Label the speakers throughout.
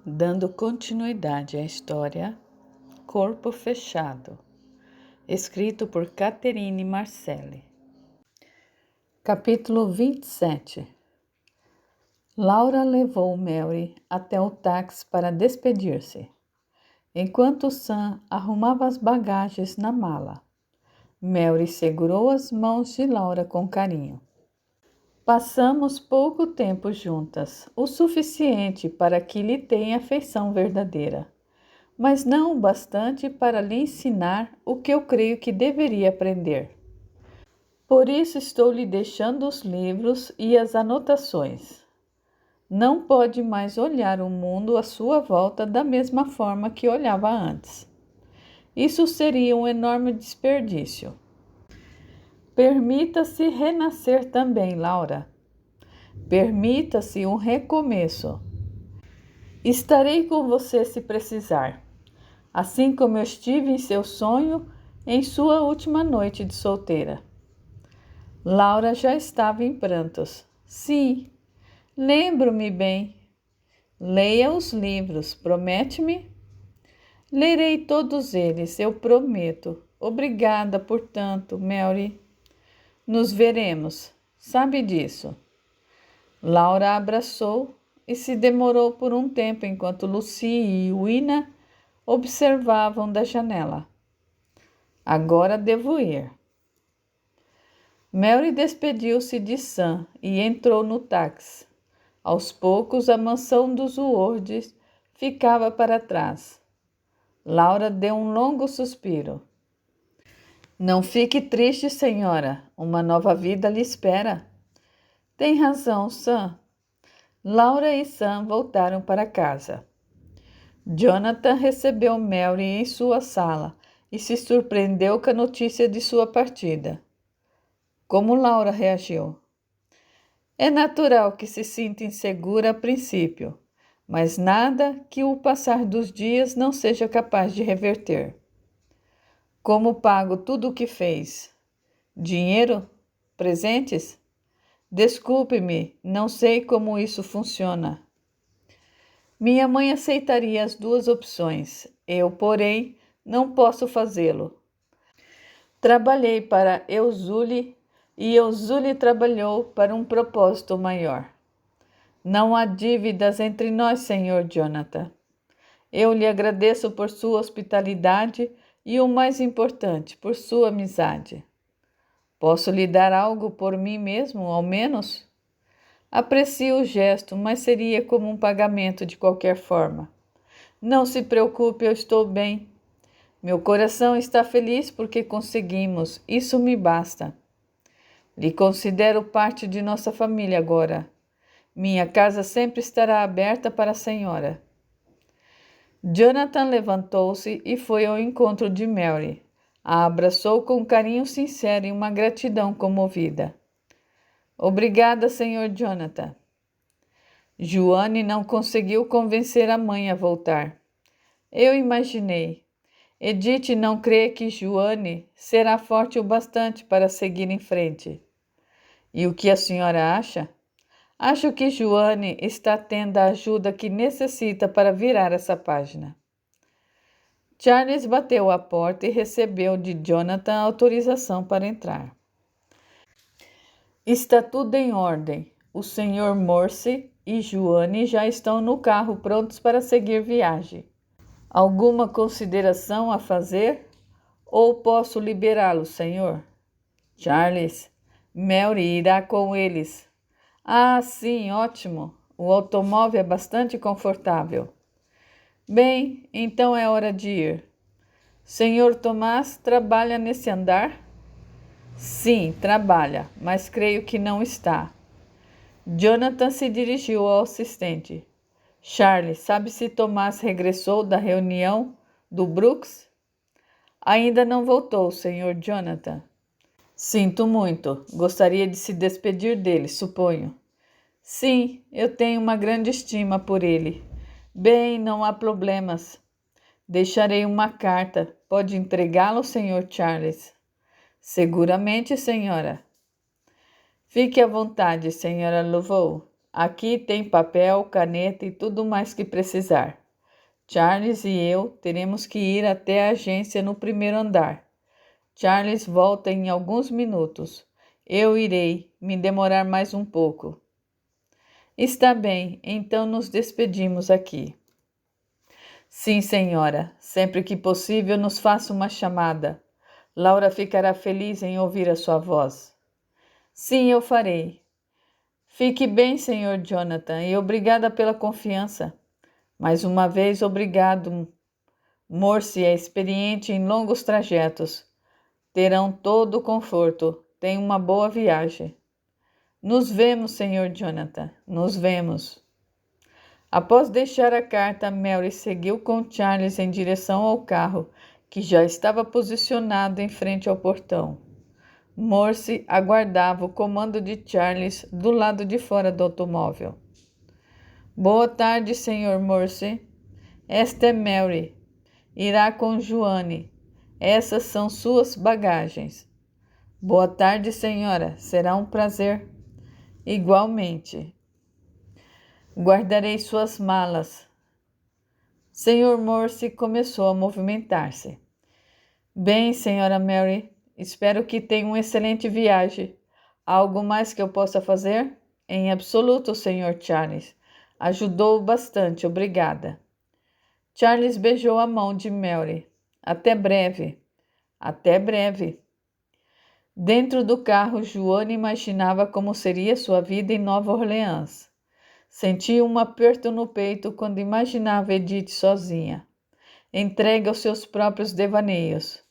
Speaker 1: Dando continuidade à história Corpo Fechado, escrito por Catherine Marcelli. Capítulo 27. Laura levou Mary até o táxi para despedir-se, enquanto Sam arrumava as bagagens na mala. Mary segurou as mãos de Laura com carinho. Passamos pouco tempo juntas, o suficiente para que lhe tenha afeição verdadeira, mas não o bastante para lhe ensinar o que eu creio que deveria aprender. Por isso estou lhe deixando os livros e as anotações. Não pode mais olhar o mundo à sua volta da mesma forma que olhava antes. Isso seria um enorme desperdício. Permita-se renascer também, Laura. Permita-se um recomeço. Estarei com você se precisar, assim como eu estive em seu sonho em sua última noite de solteira. Laura já estava em prantos. Sim, lembro-me bem. Leia os livros, promete-me? Lerei todos eles, eu prometo. Obrigada por tanto, Mary. Nos veremos, sabe disso. Laura a abraçou e se demorou por um tempo enquanto Lucy e Wina observavam da janela. Agora devo ir. Mary despediu-se de Sam e entrou no táxi. Aos poucos, a mansão dos Wards ficava para trás. Laura deu um longo suspiro. Não fique triste, senhora. Uma nova vida lhe espera. Tem razão, Sam. Laura e Sam voltaram para casa. Jonathan recebeu Mary em sua sala e se surpreendeu com a notícia de sua partida. Como Laura reagiu? É natural que se sinta insegura a princípio, mas nada que o passar dos dias não seja capaz de reverter. Como pago tudo o que fez? Dinheiro? Presentes? Desculpe-me, não sei como isso funciona. Minha mãe aceitaria as duas opções. Eu, porém, não posso fazê-lo. Trabalhei para Eusule e Eusule trabalhou para um propósito maior. Não há dívidas entre nós, Sr. Jonathan. Eu lhe agradeço por sua hospitalidade e, o mais importante, por sua amizade. Posso lhe dar algo por mim mesmo, ao menos? Aprecio o gesto, mas seria como um pagamento de qualquer forma. Não se preocupe, eu estou bem. Meu coração está feliz porque conseguimos, isso me basta. Lhe considero parte de nossa família agora. Minha casa sempre estará aberta para a senhora. Jonathan levantou-se e foi ao encontro de Mary. A abraçou com um carinho sincero e uma gratidão comovida. Obrigada, Sr. Jonathan. Joanne não conseguiu convencer a mãe a voltar. Eu imaginei. Edith não crê que Joanne será forte o bastante para seguir em frente. E o que a senhora acha? Acho que Joanne está tendo a ajuda que necessita para virar essa página. Charles bateu à porta e recebeu de Jonathan a autorização para entrar. Está tudo em ordem. O Sr. Morse e Joanne já estão no carro prontos para seguir viagem. Alguma consideração a fazer? Ou posso liberá-lo, senhor? Charles, Mary irá com eles. Ah, sim, ótimo. O automóvel é bastante confortável. Bem, então é hora de ir. Senhor Tomás trabalha nesse andar? Sim, trabalha, mas creio que não está. Jonathan se dirigiu ao assistente. Charles, sabe se Tomás regressou da reunião do Brooks? Ainda não voltou, Sr. Jonathan. Sinto muito. Gostaria de se despedir dele, suponho. Sim, eu tenho uma grande estima por ele. Bem, não há problemas. Deixarei uma carta. Pode entregá-la, Sr. Charles? Seguramente, senhora. Fique à vontade, senhora Louvaux. Aqui tem papel, caneta e tudo mais que precisar. Charles e eu teremos que ir até a agência no primeiro andar. Charles volta em alguns minutos. Eu irei me demorar mais um pouco. Está bem, então nos despedimos aqui. Sim, senhora. Sempre que possível, nos faça uma chamada. Laura ficará feliz em ouvir a sua voz. Sim, eu farei. Fique bem, senhor Jonathan, e obrigada pela confiança. Mais uma vez, obrigado. Morse é experiente em longos trajetos. Terão todo o conforto. Tenha uma boa viagem. Nos vemos, senhor Jonathan. Nos vemos. Após deixar a carta, Mary seguiu com Charles em direção ao carro, que já estava posicionado em frente ao portão. Morse aguardava o comando de Charles do lado de fora do automóvel. Boa tarde, senhor Morse. Esta é Mary. Irá com Joanne. Essas são suas bagagens. Boa tarde, senhora. Será um prazer. Igualmente. Guardarei suas malas. Senhor Morse começou a movimentar-se. Bem, senhora Mary, espero que tenha uma excelente viagem. Há algo mais que eu possa fazer? Em absoluto, senhor Charles. Ajudou bastante, obrigada. Charles beijou a mão de Mary. Até breve. Até breve. Dentro do carro, Joanne imaginava como seria sua vida em Nova Orleans. Sentia um aperto no peito quando imaginava Edith sozinha, entregue aos seus próprios devaneios.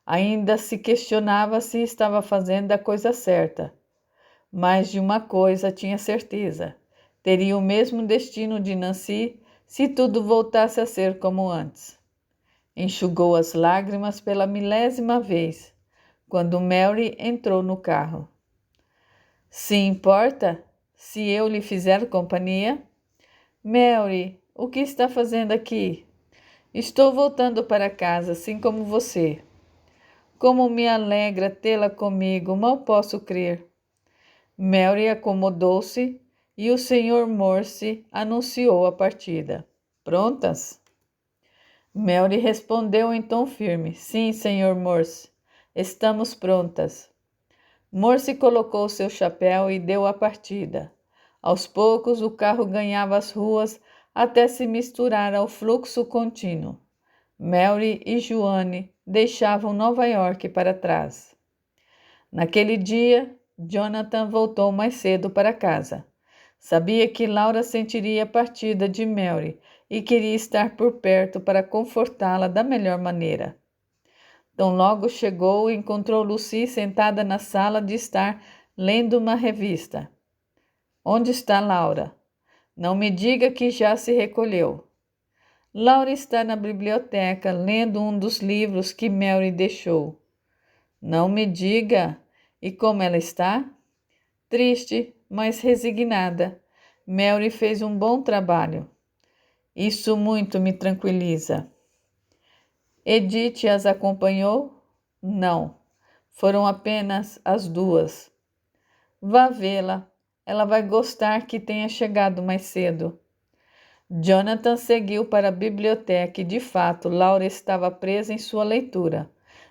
Speaker 1: Ainda se questionava se estava fazendo a coisa certa. Mas de uma coisa tinha certeza: teria o mesmo destino de Nancy se tudo voltasse a ser como antes. Enxugou as lágrimas pela 1000ª vez, quando Mary entrou no carro. Se importa se eu lhe fizer companhia? Mary, o que está fazendo aqui? Estou voltando para casa, assim como você. Como me alegra tê-la comigo, mal posso crer. Mary acomodou-se e o Sr. Morse anunciou a partida. Prontas? Mary respondeu em tom firme. Sim, Sr. Morse, estamos prontas. Morse colocou seu chapéu e deu a partida. Aos poucos, o carro ganhava as ruas até se misturar ao fluxo contínuo. Mary e Joanne deixavam Nova York para trás. Naquele dia, Jonathan voltou mais cedo para casa. Sabia que Laura sentiria a partida de Mary e queria estar por perto para confortá-la da melhor maneira. Tão logo chegou e encontrou Lucy sentada na sala de estar lendo uma revista. Onde está Laura? Não me diga que já se recolheu. Laura está na biblioteca lendo um dos livros que Mary deixou. Não me diga. E como ela está? Triste, mas resignada. Mary fez um bom trabalho. Isso muito me tranquiliza. Edith as acompanhou? Não, foram apenas as duas. Vá vê-la, ela vai gostar que tenha chegado mais cedo. Jonathan seguiu para a biblioteca e, de fato, Laura estava presa em sua leitura.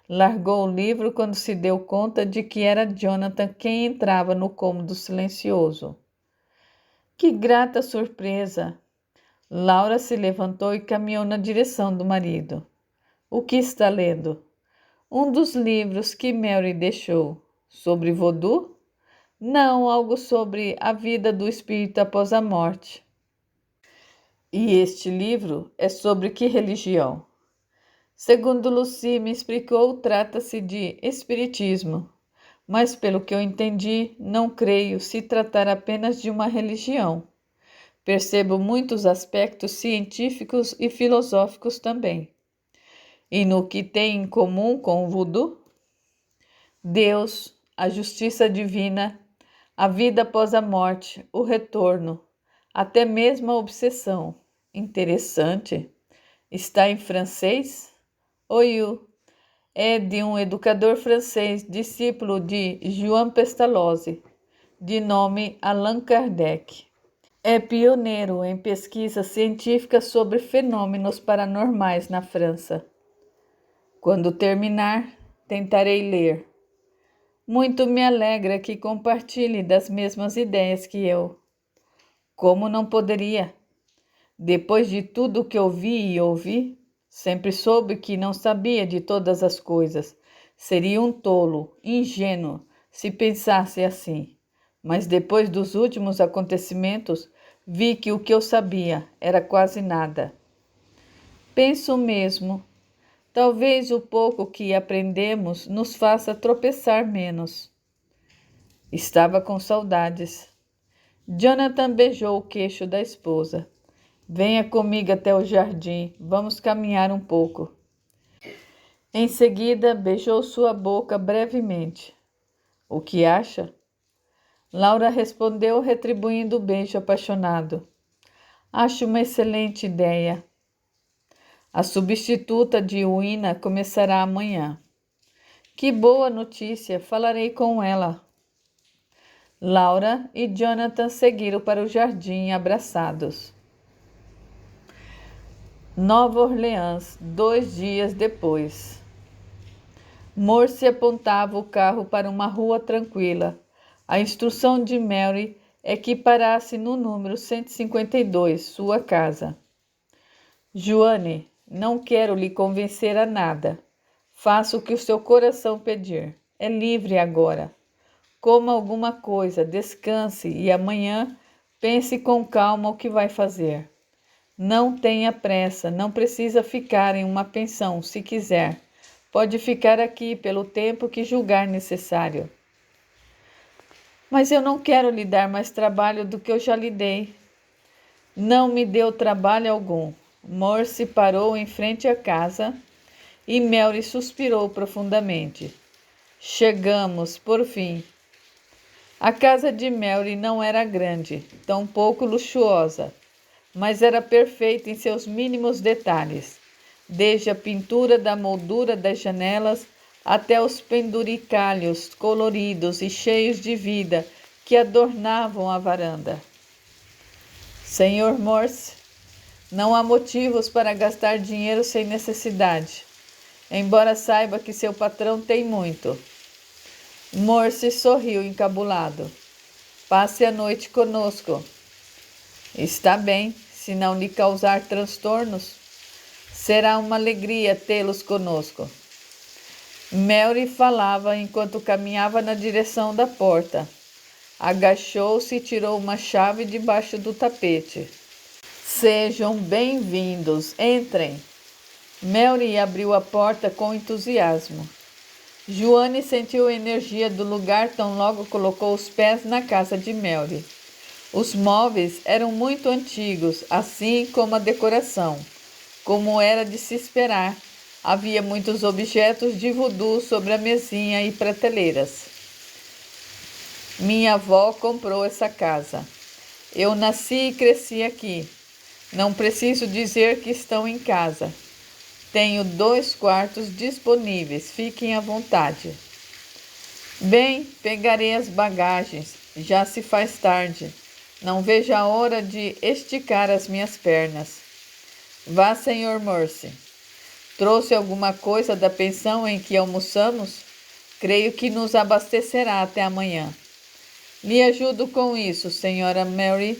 Speaker 1: Largou o livro quando se deu conta de que era Jonathan quem entrava no cômodo silencioso. Que grata surpresa! Laura se levantou e caminhou na direção do marido. O que está lendo? Um dos livros que Mary deixou. Sobre voodoo? Não, algo sobre a vida do espírito após a morte. E este livro é sobre que religião? Segundo Lucy me explicou, trata-se de espiritismo. Mas pelo que eu entendi, não creio se tratar apenas de uma religião. Percebo muitos aspectos científicos e filosóficos também. E no que tem em comum com o voodoo? Deus, a justiça divina, a vida após a morte, o retorno, até mesmo a obsessão. Interessante. Está em francês? Oiu. É de um educador francês, discípulo de João Pestalozzi, de nome Allan Kardec. É pioneiro em pesquisas científicas sobre fenômenos paranormais na França. Quando terminar, tentarei ler. Muito me alegra que compartilhe das mesmas ideias que eu. Como não poderia? Depois de tudo que eu vi e ouvi, sempre soube que não sabia de todas as coisas. Seria um tolo, ingênuo, se pensasse assim. Mas depois dos últimos acontecimentos, vi que o que eu sabia era quase nada. Penso mesmo, talvez o pouco que aprendemos nos faça tropeçar menos. Estava com saudades. Jonathan beijou o queixo da esposa. Venha comigo até o jardim, vamos caminhar um pouco. Em seguida, beijou sua boca brevemente. O que acha? Laura respondeu, retribuindo o beijo apaixonado. Acho uma excelente ideia. A substituta de Wina começará amanhã. Que boa notícia, falarei com ela. Laura e Jonathan seguiram para o jardim abraçados. Nova Orleans, 2 dias depois. Morse apontava o carro para uma rua tranquila. A instrução de Mary é que parasse no número 152, sua casa. Joane, não quero lhe convencer a nada. Faça o que o seu coração pedir. É livre agora. Coma alguma coisa, descanse e amanhã pense com calma o que vai fazer. Não tenha pressa, não precisa ficar em uma pensão, se quiser. Pode ficar aqui pelo tempo que julgar necessário. Mas eu não quero lhe dar mais trabalho do que eu já lhe dei. Não me deu trabalho algum. Morse parou em frente à casa e Mary suspirou profundamente. Chegamos, por fim. A casa de Mary não era grande, tampouco luxuosa, mas era perfeita em seus mínimos detalhes, desde a pintura da moldura das janelas até os penduricalhos coloridos e cheios de vida que adornavam a varanda. Senhor Morse, não há motivos para gastar dinheiro sem necessidade, embora saiba que seu patrão tem muito. Morse sorriu encabulado. Passe a noite conosco. Está bem, se não lhe causar transtornos. Será uma alegria tê-los conosco. Mary falava enquanto caminhava na direção da porta. Agachou-se e tirou uma chave debaixo do tapete. Sejam bem-vindos, entrem. Mary abriu a porta com entusiasmo. Joane sentiu a energia do lugar tão logo colocou os pés na casa de Mary. Os móveis eram muito antigos, assim como a decoração. Como era de se esperar, havia muitos objetos de voodoo sobre a mesinha e prateleiras. Minha avó comprou essa casa. Eu nasci e cresci aqui. Não preciso dizer que estão em casa. Tenho 2 quartos disponíveis, fiquem à vontade. Bem, pegarei as bagagens, já se faz tarde. Não vejo a hora de esticar as minhas pernas. Vá, Sr. Morse. Trouxe alguma coisa da pensão em que almoçamos? Creio que nos abastecerá até amanhã. Lhe ajudo com isso, Sra. Mary.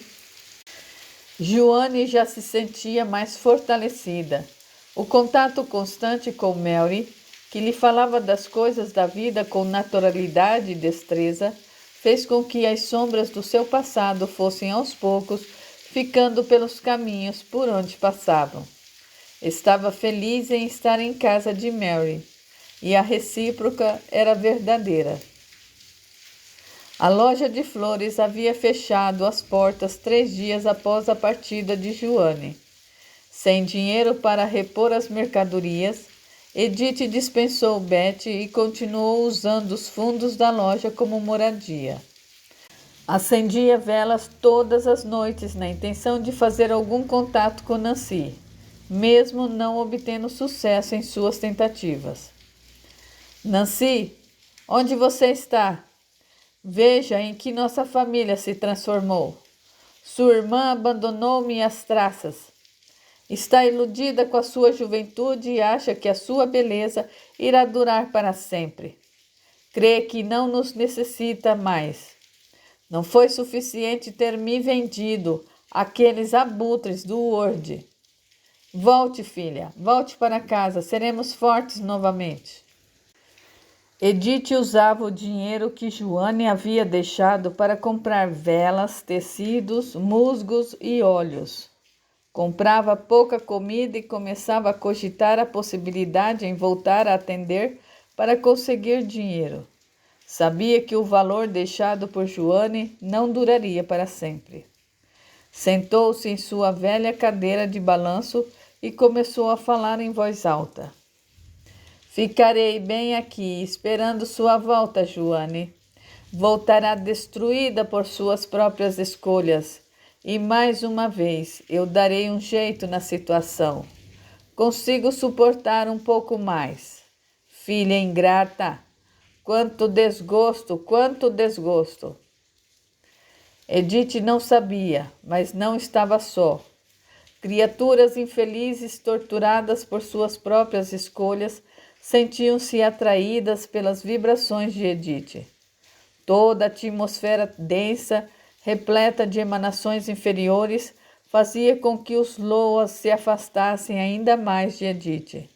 Speaker 1: Joane já se sentia mais fortalecida. O contato constante com Mary, que lhe falava das coisas da vida com naturalidade e destreza, fez com que as sombras do seu passado fossem aos poucos ficando pelos caminhos por onde passavam. Estava feliz em estar em casa de Mary, e a recíproca era verdadeira. A loja de flores havia fechado as portas 3 dias após a partida de Joane. Sem dinheiro para repor as mercadorias, Edith dispensou Betty e continuou usando os fundos da loja como moradia. Acendia velas todas as noites na intenção de fazer algum contato com Nancy, mesmo não obtendo sucesso em suas tentativas. Nancy, onde você está? Veja em que nossa família se transformou. Sua irmã abandonou-me às traças. Está iludida com a sua juventude e acha que a sua beleza irá durar para sempre. Crê que não nos necessita mais. Não foi suficiente ter me vendido àqueles abutres do World. Volte, filha, volte para casa, seremos fortes novamente. Edith usava o dinheiro que Joane havia deixado para comprar velas, tecidos, musgos e óleos. Comprava pouca comida e começava a cogitar a possibilidade em voltar a atender para conseguir dinheiro. Sabia que o valor deixado por Joane não duraria para sempre. Sentou-se em sua velha cadeira de balanço e começou a falar em voz alta. Ficarei bem aqui, esperando sua volta, Joane. Voltará destruída por suas próprias escolhas. E mais uma vez, eu darei um jeito na situação. Consigo suportar um pouco mais. Filha ingrata, quanto desgosto, quanto desgosto. Edith não sabia, mas não estava só. Criaturas infelizes, torturadas por suas próprias escolhas, sentiam-se atraídas pelas vibrações de Edith. Toda a atmosfera densa, repleta de emanações inferiores, fazia com que os Loas se afastassem ainda mais de Edith,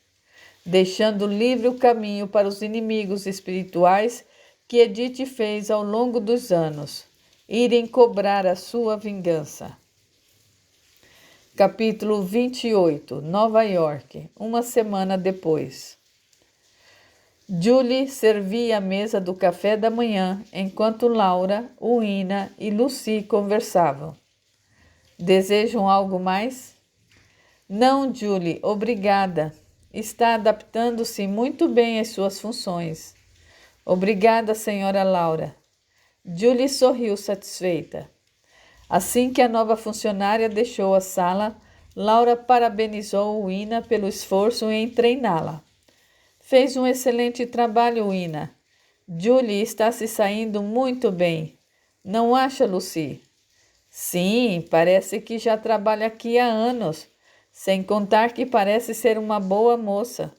Speaker 1: deixando livre o caminho para os inimigos espirituais que Edith fez ao longo dos anos, irem cobrar a sua vingança. Capítulo 28, Nova York, uma semana depois. Julie servia a mesa do café da manhã, enquanto Laura, Uina e Lucy conversavam. Desejam algo mais? Não, Julie, obrigada. Está adaptando-se muito bem às suas funções. Obrigada, senhora Laura. Julie sorriu satisfeita. Assim que a nova funcionária deixou a sala, Laura parabenizou Uina pelo esforço em treiná-la. Fez um excelente trabalho, Uina. Julie está se saindo muito bem. Não acha, Lucy? Sim, parece que já trabalha aqui há anos, sem contar que parece ser uma boa moça.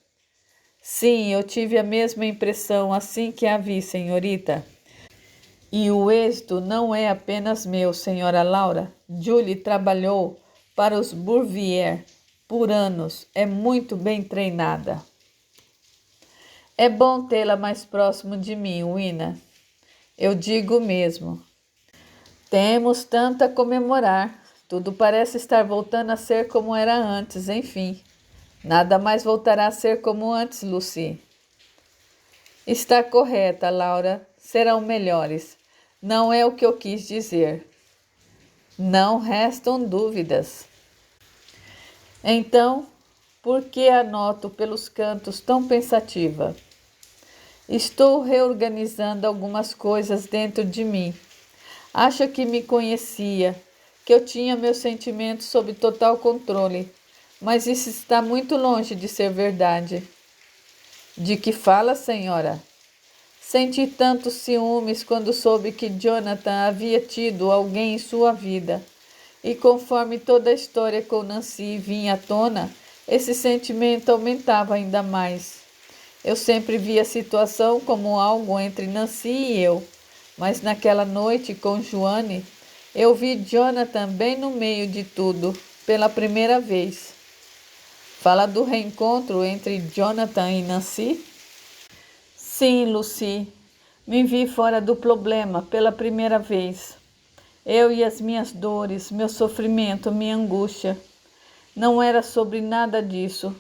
Speaker 1: Sim, eu tive a mesma impressão assim que a vi, senhorita. E o êxito não é apenas meu, senhora Laura. Julie trabalhou para os Bouvier por anos. É muito bem treinada. É bom tê-la mais próximo de mim, Uina. Eu digo mesmo. Temos tanto a comemorar. Tudo parece estar voltando a ser como era antes, enfim. Nada mais voltará a ser como antes, Lucy. Está correta, Laura. Serão melhores. Não é o que eu quis dizer. Não restam dúvidas. Então, por que a noto pelos cantos tão pensativa? Estou reorganizando algumas coisas dentro de mim. Acho que me conhecia, que eu tinha meus sentimentos sob total controle, mas isso está muito longe de ser verdade. De que fala, senhora? Senti tantos ciúmes quando soube que Jonathan havia tido alguém em sua vida. E conforme toda a história com Nancy vinha à tona, esse sentimento aumentava ainda mais. Eu sempre vi a situação como algo entre Nancy e eu, mas naquela noite com Joane, eu vi Jonathan bem no meio de tudo, pela primeira vez. Fala do reencontro entre Jonathan e Nancy? Sim, Lucy. Me vi fora do problema pela primeira vez. Eu e as minhas dores, meu sofrimento, minha angústia. Não era sobre nada disso.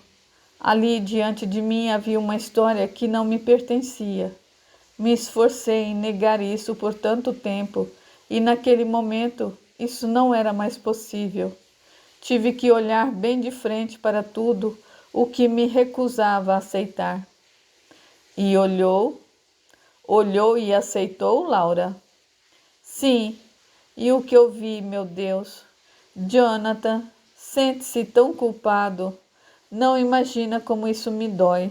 Speaker 1: Ali diante de mim havia uma história que não me pertencia. Me esforcei em negar isso por tanto tempo e naquele momento isso não era mais possível. Tive que olhar bem de frente para tudo o que me recusava a aceitar. E olhou e aceitou, Laura? Sim, e o que eu vi, meu Deus? Jonathan sente-se tão culpado. Não imagina como isso me dói.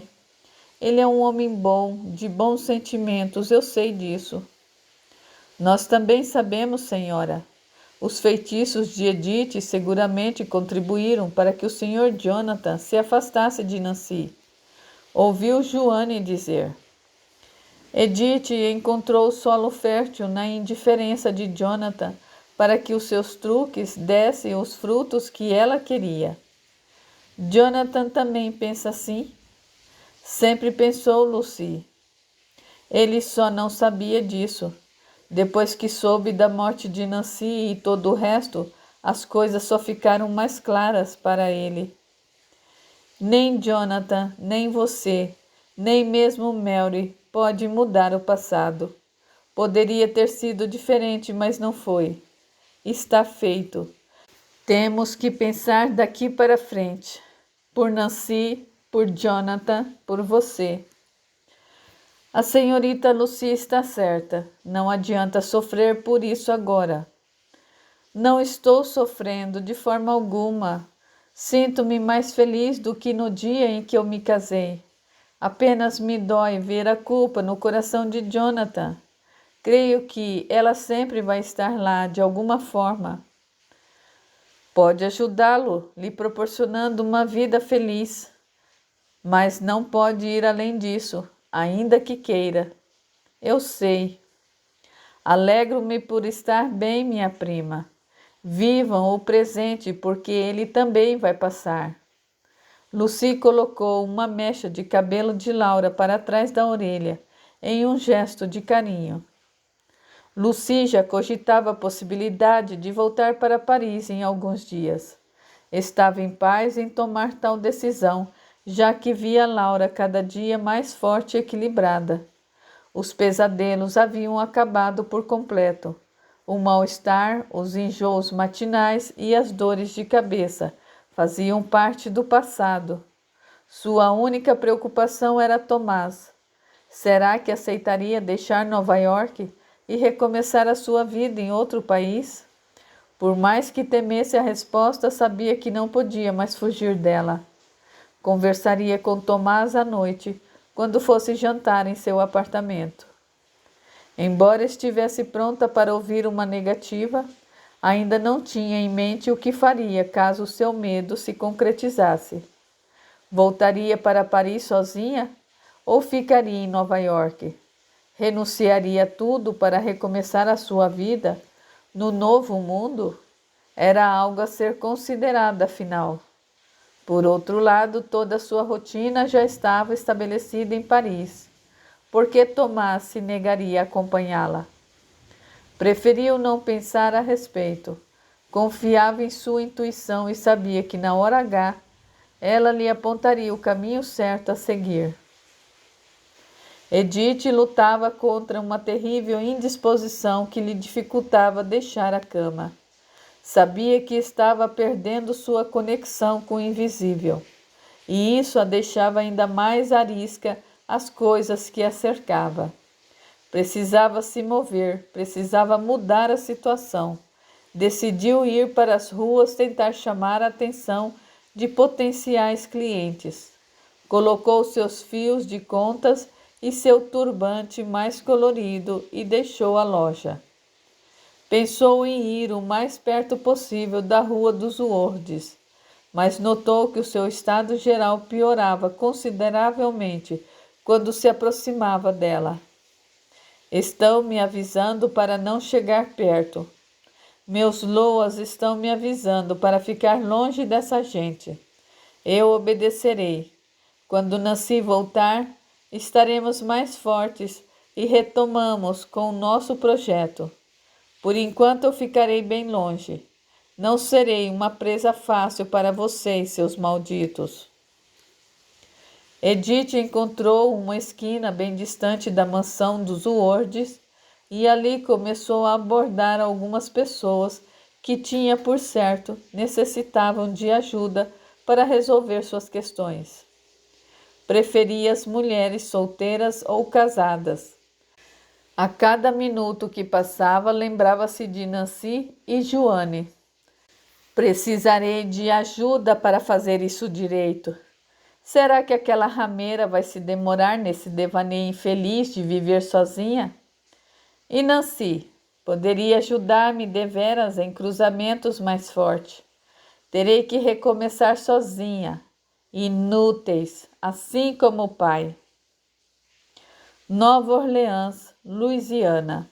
Speaker 1: Ele é um homem bom, de bons sentimentos, eu sei disso. Nós também sabemos, senhora. Os feitiços de Edith seguramente contribuíram para que o Sr. Jonathan se afastasse de Nancy. Ouviu Joanne dizer. Edith encontrou solo fértil na indiferença de Jonathan para que os seus truques dessem os frutos que ela queria. Jonathan também pensa assim? Sempre pensou Lucy. Ele só não sabia disso. Depois que soube da morte de Nancy e todo o resto, as coisas só ficaram mais claras para ele. Nem Jonathan, nem você, nem mesmo Mary pode mudar o passado. Poderia ter sido diferente, mas não foi. Está feito. Temos que pensar daqui para frente. Por Nancy, por Jonathan, por você. A senhorita Lucy está certa. Não adianta sofrer por isso agora. Não estou sofrendo de forma alguma. Sinto-me mais feliz do que no dia em que eu me casei. Apenas me dói ver a culpa no coração de Jonathan. Creio que ela sempre vai estar lá de alguma forma. Pode ajudá-lo, lhe proporcionando uma vida feliz. Mas não pode ir além disso, ainda que queira. Eu sei. Alegro-me por estar bem, minha prima. Vivam o presente, porque ele também vai passar. Lucy colocou uma mecha de cabelo de Laura para trás da orelha, em um gesto de carinho. Lucy já cogitava a possibilidade de voltar para Paris em alguns dias. Estava em paz em tomar tal decisão, já que via Laura cada dia mais forte e equilibrada. Os pesadelos haviam acabado por completo. O mal-estar, os enjoos matinais e as dores de cabeça faziam parte do passado. Sua única preocupação era Tomás. Será que aceitaria deixar Nova York e recomeçar a sua vida em outro país? Por mais que temesse a resposta, sabia que não podia mais fugir dela. Conversaria com Tomás à noite, quando fosse jantar em seu apartamento. Embora estivesse pronta para ouvir uma negativa, ainda não tinha em mente o que faria caso o seu medo se concretizasse. Voltaria para Paris sozinha ou ficaria em Nova York? Renunciaria a tudo para recomeçar a sua vida no novo mundo? Era algo a ser considerado, afinal. Por outro lado, toda a sua rotina já estava estabelecida em Paris. Por que Tomás se negaria a acompanhá-la? Preferiu não pensar a respeito. Confiava em sua intuição e sabia que na hora H ela lhe apontaria o caminho certo a seguir. Edith lutava contra uma terrível indisposição que lhe dificultava deixar a cama. Sabia que estava perdendo sua conexão com o invisível, e isso a deixava ainda mais arisca às coisas que a cercava. Precisava se mover, precisava mudar a situação. Decidiu ir para as ruas tentar chamar a atenção de potenciais clientes. Colocou seus fios de contas e seu turbante mais colorido e deixou a loja. Pensou em ir o mais perto possível da Rua dos Words, mas notou que o seu estado geral piorava consideravelmente quando se aproximava dela. Estão me avisando para não chegar perto. Meus loas estão me avisando para ficar longe dessa gente. Eu obedecerei. Quando Nancy voltar, estaremos mais fortes e retomamos com o nosso projeto. Por enquanto eu ficarei bem longe. Não serei uma presa fácil para vocês, seus malditos. Edith encontrou uma esquina bem distante da mansão dos Words e ali começou a abordar algumas pessoas que tinha por certo necessitavam de ajuda para resolver suas questões. Preferia as mulheres solteiras ou casadas. A cada minuto que passava, lembrava-se de Nancy e Joanne. Precisarei de ajuda para fazer isso direito. Será que aquela rameira vai se demorar nesse devaneio infeliz de viver sozinha? E Nancy? Poderia ajudar-me deveras em cruzamentos mais fortes. Terei que recomeçar sozinha. Inúteis, assim como o pai. Nova Orleans, Louisiana.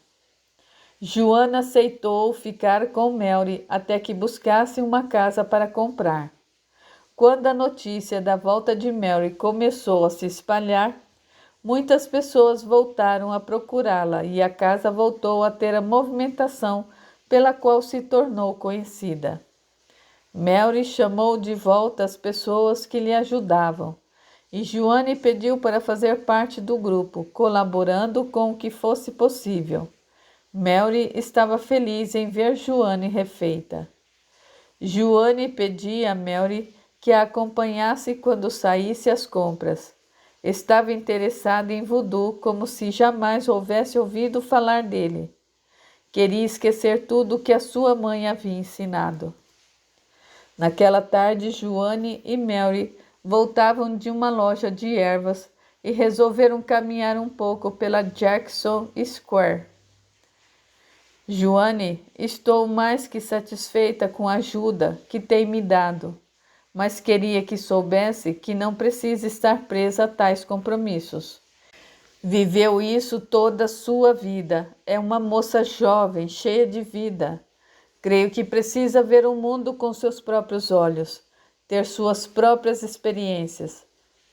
Speaker 1: Joana aceitou ficar com Mary até que buscasse uma casa para comprar. Quando a notícia da volta de Mary começou a se espalhar, muitas pessoas voltaram a procurá-la e a casa voltou a ter a movimentação pela qual se tornou conhecida. Mary chamou de volta as pessoas que lhe ajudavam e Joane pediu para fazer parte do grupo, colaborando com o que fosse possível. Mary estava feliz em ver Joane refeita. Joane pedia a Mary que a acompanhasse quando saísse às compras. Estava interessada em voodoo como se jamais houvesse ouvido falar dele. Queria esquecer tudo o que a sua mãe havia ensinado. Naquela tarde, Joane e Mary voltavam de uma loja de ervas e resolveram caminhar um pouco pela Jackson Square. Joane, estou mais que satisfeita com a ajuda que tem me dado, mas queria que soubesse que não precisa estar presa a tais compromissos. Viveu isso toda a sua vida. É uma moça jovem, cheia de vida. Creio que precisa ver o mundo com seus próprios olhos, ter suas próprias experiências.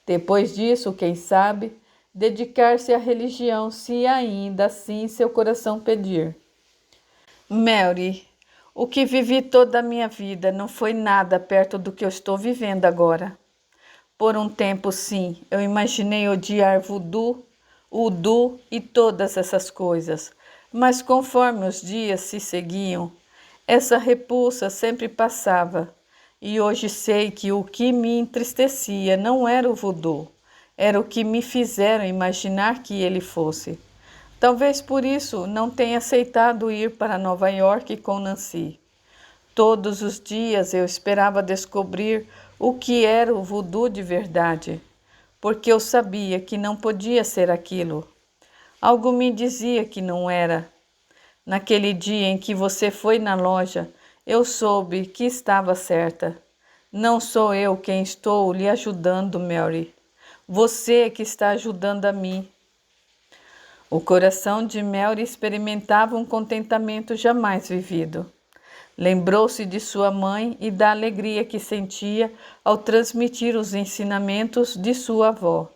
Speaker 1: Depois disso, quem sabe, dedicar-se à religião, se ainda assim seu coração pedir. Mary, o que vivi toda a minha vida não foi nada perto do que eu estou vivendo agora. Por um tempo, sim, eu imaginei odiar voodoo, udu e todas essas coisas, mas conforme os dias se seguiam, essa repulsa sempre passava, e hoje sei que o que me entristecia não era o voodoo, era o que me fizeram imaginar que ele fosse. Talvez por isso não tenha aceitado ir para Nova York com Nancy. Todos os dias eu esperava descobrir o que era o voodoo de verdade, porque eu sabia que não podia ser aquilo. Algo me dizia que não era. Naquele dia em que você foi na loja, eu soube que estava certa. Não sou eu quem estou lhe ajudando, Mary. Você é que está ajudando a mim. O coração de Mary experimentava um contentamento jamais vivido. Lembrou-se de sua mãe e da alegria que sentia ao transmitir os ensinamentos de sua avó.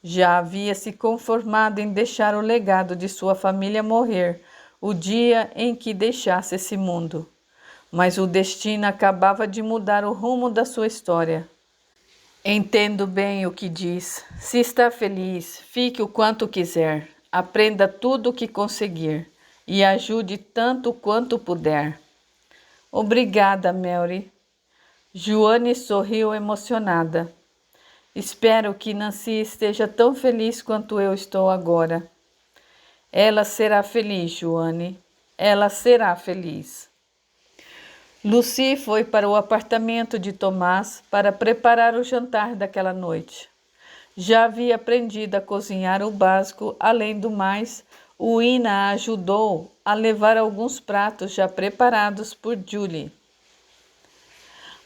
Speaker 1: Já havia se conformado em deixar o legado de sua família morrer o dia em que deixasse esse mundo. Mas o destino acabava de mudar o rumo da sua história. Entendo bem o que diz. Se está feliz, fique o quanto quiser. Aprenda tudo o que conseguir e ajude tanto quanto puder. Obrigada, Mary. Joane sorriu emocionada. Espero que Nancy esteja tão feliz quanto eu estou agora. Ela será feliz, Joane. Ela será feliz. Lucy foi para o apartamento de Tomás para preparar o jantar daquela noite. Já havia aprendido a cozinhar o básico, além do mais, o Ina a ajudou a levar alguns pratos já preparados por Julie.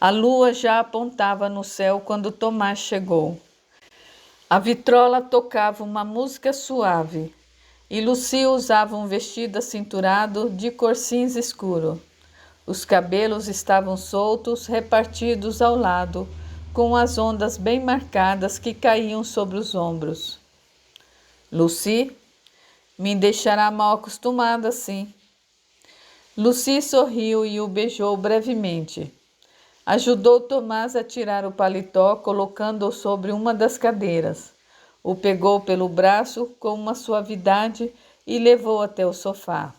Speaker 1: A lua já apontava no céu quando Tomás chegou. A vitrola tocava uma música suave e Lucy usava um vestido acinturado de cor cinza escuro. Os cabelos estavam soltos, repartidos ao lado, com as ondas bem marcadas que caíam sobre os ombros. Lucy, me deixará mal acostumada assim. Lucy sorriu e o beijou brevemente. Ajudou Tomás a tirar o paletó, colocando-o sobre uma das cadeiras. O pegou pelo braço com uma suavidade e levou até o sofá.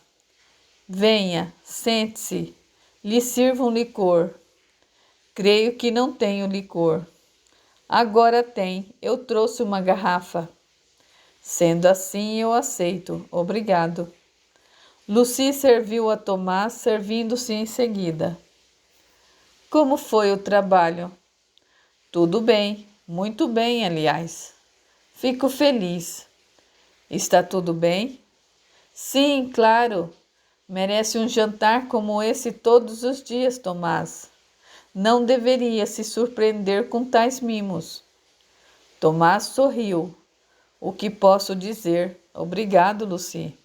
Speaker 1: Venha, sente-se. Lhe sirvo um licor. Creio que não tenho licor. Agora tem, eu trouxe uma garrafa. Sendo assim, eu aceito. Obrigado. Lucy serviu a Tomás, servindo-se em seguida. Como foi o trabalho? Tudo bem, muito bem, aliás. Fico feliz. Está tudo bem? Sim, claro. Merece um jantar como esse todos os dias, Tomás. Não deveria se surpreender com tais mimos. Tomás sorriu. O que posso dizer? Obrigado, Lucy.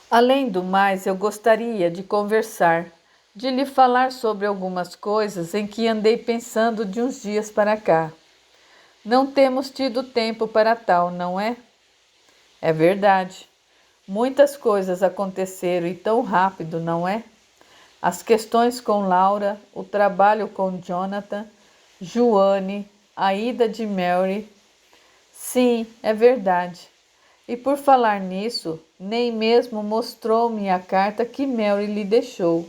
Speaker 1: Além do mais, eu gostaria de conversar, de lhe falar sobre algumas coisas em que andei pensando de uns dias para cá. Não temos tido tempo para tal, não é? É verdade. Muitas coisas aconteceram e tão rápido, não é? As questões com Laura, o trabalho com Jonathan, Joane, a ida de Mary. Sim, é verdade. E por falar nisso, nem mesmo mostrou-me a carta que Mary lhe deixou.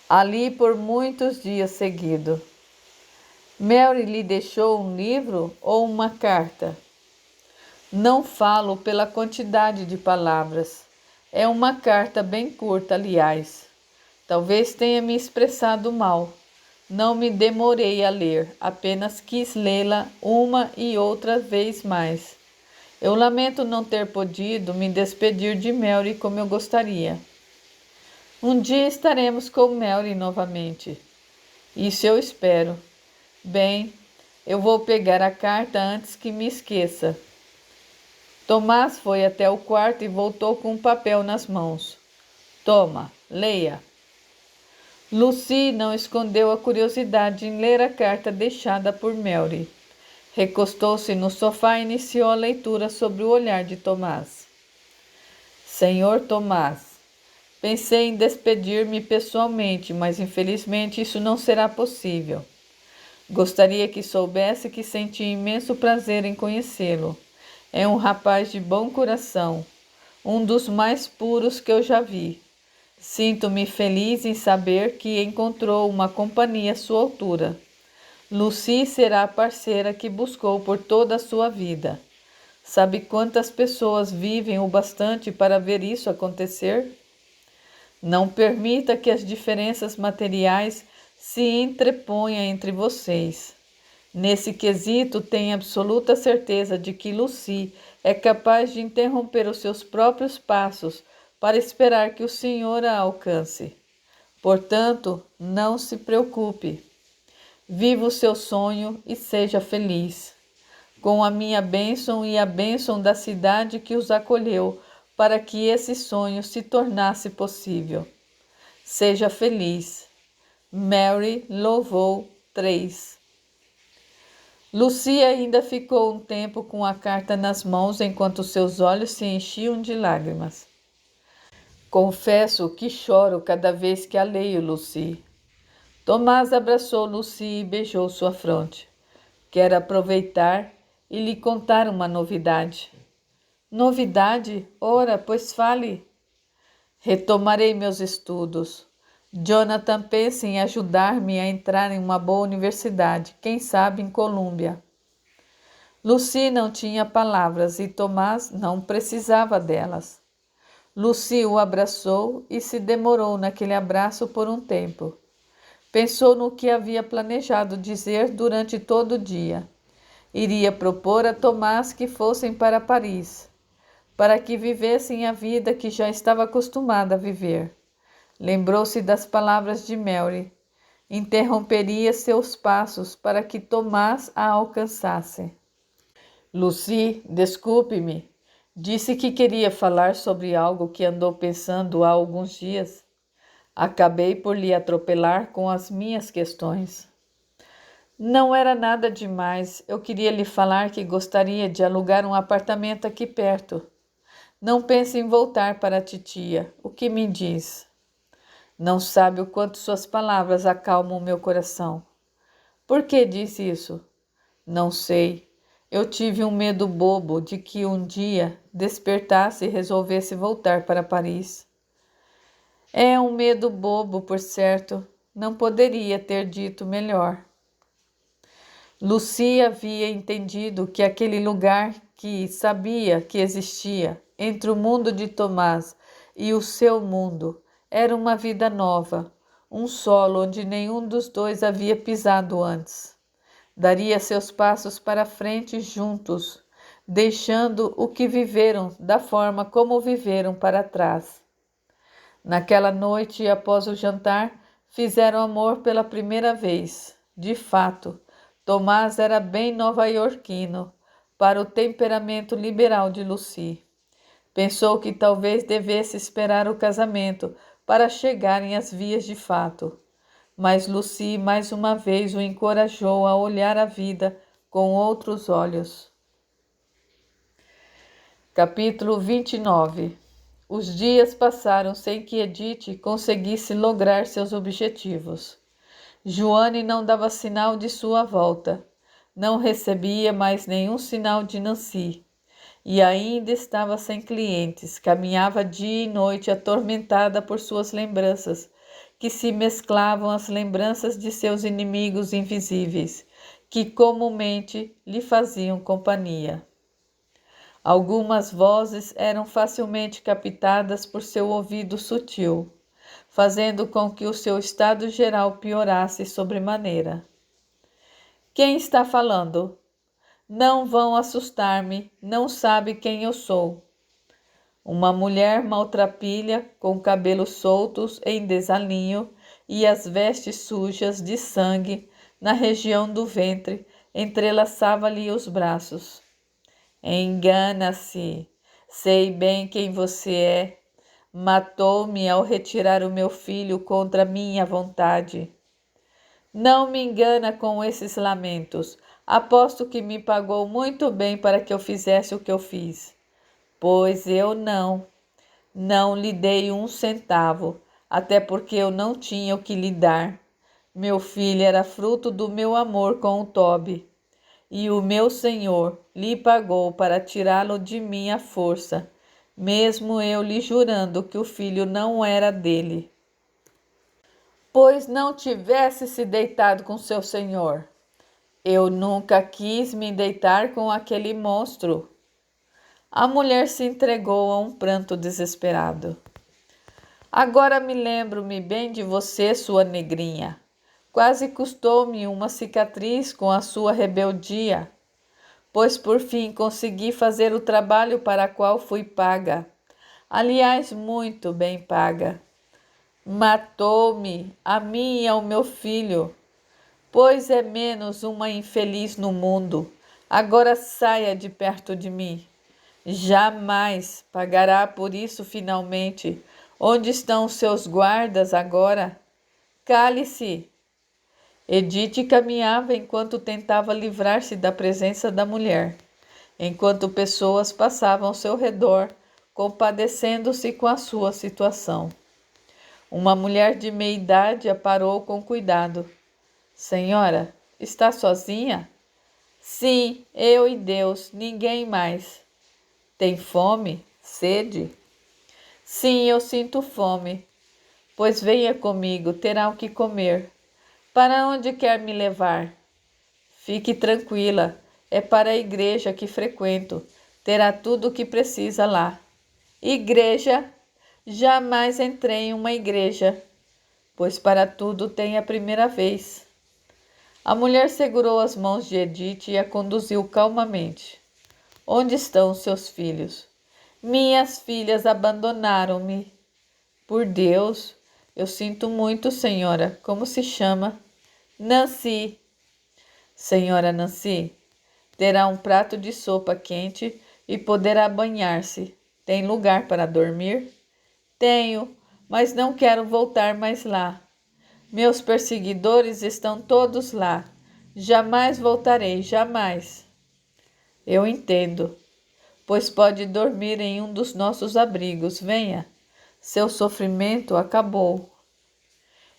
Speaker 1: Ali por muitos dias seguidos. Mary lhe deixou um livro ou uma carta? Não falo pela quantidade de palavras. É uma carta bem curta, aliás. Talvez tenha me expressado mal. Não me demorei a ler, apenas quis lê-la uma e outra vez mais. Eu lamento não ter podido me despedir de Mary como eu gostaria. Um dia estaremos com Mary novamente. Isso eu espero. Bem, eu vou pegar a carta antes que me esqueça. Tomás foi até o quarto e voltou com um papel nas mãos. Toma, leia. Lucy não escondeu a curiosidade em ler a carta deixada por Mary. Recostou-se no sofá e iniciou a leitura sob o olhar de Tomás. Senhor Tomás, pensei em despedir-me pessoalmente, mas infelizmente isso não será possível. Gostaria que soubesse que senti imenso prazer em conhecê-lo. É um rapaz de bom coração, um dos mais puros que eu já vi. Sinto-me feliz em saber que encontrou uma companhia à sua altura. Lucy será a parceira que buscou por toda a sua vida. Sabe quantas pessoas vivem o bastante para ver isso acontecer? Não permita que as diferenças materiais se entreponham entre vocês. Nesse quesito, tenha absoluta certeza de que Lucy é capaz de interromper os seus próprios passos para esperar que o Senhor a alcance. Portanto, não se preocupe. Viva o seu sonho e seja feliz. Com a minha bênção e a bênção da cidade que os acolheu, para que esse sonho se tornasse possível. Seja feliz. Mary louvou 3. Lucy ainda ficou um tempo com a carta nas mãos enquanto seus olhos se enchiam de lágrimas. Confesso que choro cada vez que a leio, Lucy. Tomás abraçou Lucy e beijou sua fronte. Quero aproveitar e lhe contar uma novidade. Novidade? Ora, pois fale. Retomarei meus estudos. Jonathan pensa em ajudar-me a entrar em uma boa universidade, quem sabe em Colômbia. Lucy não tinha palavras e Tomás não precisava delas. Lucy o abraçou e se demorou naquele abraço por um tempo. Pensou no que havia planejado dizer durante todo o dia. Iria propor a Tomás que fossem para Paris, para que vivessem a vida que já estava acostumada a viver. Lembrou-se das palavras de Mary. Interromperia seus passos para que Tomás a alcançasse. Lucy, desculpe-me. Disse que queria falar sobre algo que andou pensando há alguns dias. Acabei por lhe atropelar com as minhas questões. Não era nada demais. Eu queria lhe falar que gostaria de alugar um apartamento aqui perto. Não pense em voltar para a titia. O que me diz? Não sabe o quanto suas palavras acalmam o meu coração. Por que disse isso? Não sei. Eu tive um medo bobo de que um dia despertasse e resolvesse voltar para Paris. É um medo bobo, por certo. Não poderia ter dito melhor. Lucy havia entendido que aquele lugar que sabia que existia entre o mundo de Tomás e o seu mundo era uma vida nova, um solo onde nenhum dos dois havia pisado antes. Daria seus passos para frente juntos, deixando o que viveram da forma como viveram para trás. Naquela noite, após o jantar, fizeram amor pela primeira vez. De fato, Tomás era bem nova-iorquino para o temperamento liberal de Lucy. Pensou que talvez devesse esperar o casamento para chegarem às vias de fato. Mas Lucy mais uma vez o encorajou a olhar a vida com outros olhos. Capítulo 29. Os dias passaram sem que Edith conseguisse lograr seus objetivos. Joane não dava sinal de sua volta. Não recebia mais nenhum sinal de Nancy. E ainda estava sem clientes. Caminhava dia e noite atormentada por suas lembranças, que se mesclavam às lembranças de seus inimigos invisíveis, que comumente lhe faziam companhia. Algumas vozes eram facilmente captadas por seu ouvido sutil, fazendo com que o seu estado geral piorasse sobremaneira. Quem está falando? Não vão assustar-me, não sabe quem eu sou. Uma mulher maltrapilha, com cabelos soltos em desalinho e as vestes sujas de sangue na região do ventre, entrelaçava-lhe os braços. Engana-se, sei bem quem você é. Matou-me ao retirar o meu filho contra minha vontade. Não me engana com esses lamentos. Aposto que me pagou muito bem para que eu fizesse o que eu fiz. Pois eu não lhe dei 1 centavo, até porque eu não tinha o que lhe dar. Meu filho era fruto do meu amor com o Toby. E o meu senhor lhe pagou para tirá-lo de mim à força, mesmo eu lhe jurando que o filho não era dele. Pois não tivesse se deitado com seu senhor. Eu nunca quis me deitar com aquele monstro. A mulher se entregou a um pranto desesperado. Agora me lembro-me bem de você, sua negrinha. Quase custou-me uma cicatriz com a sua rebeldia, pois por fim consegui fazer o trabalho para o qual fui paga. Aliás, muito bem paga. Matou-me, a mim e ao meu filho, pois é menos uma infeliz no mundo. Agora saia de perto de mim. Jamais pagará por isso finalmente. Onde estão os seus guardas agora? Cale-se! Edith caminhava enquanto tentava livrar-se da presença da mulher, enquanto pessoas passavam ao seu redor, compadecendo-se com a sua situação. Uma mulher de meia idade a parou com cuidado. Senhora, está sozinha? Sim, eu e Deus, ninguém mais. Tem fome? Sede? Sim, eu sinto fome. Pois venha comigo, terá o que comer. Para onde quer me levar? Fique tranquila, é para a igreja que frequento. Terá tudo o que precisa lá. Igreja? Jamais entrei em uma igreja, pois para tudo tem a primeira vez. A mulher segurou as mãos de Edith e a conduziu calmamente. Onde estão os seus filhos? Minhas filhas abandonaram-me. Por Deus, eu sinto muito, senhora. Como se chama? Nancy. Senhora Nancy, terá um prato de sopa quente e poderá banhar-se. Tem lugar para dormir? Tenho, mas não quero voltar mais lá. Meus perseguidores estão todos lá. Jamais voltarei, jamais. Eu entendo, pois pode dormir em um dos nossos abrigos. Venha. Seu sofrimento acabou.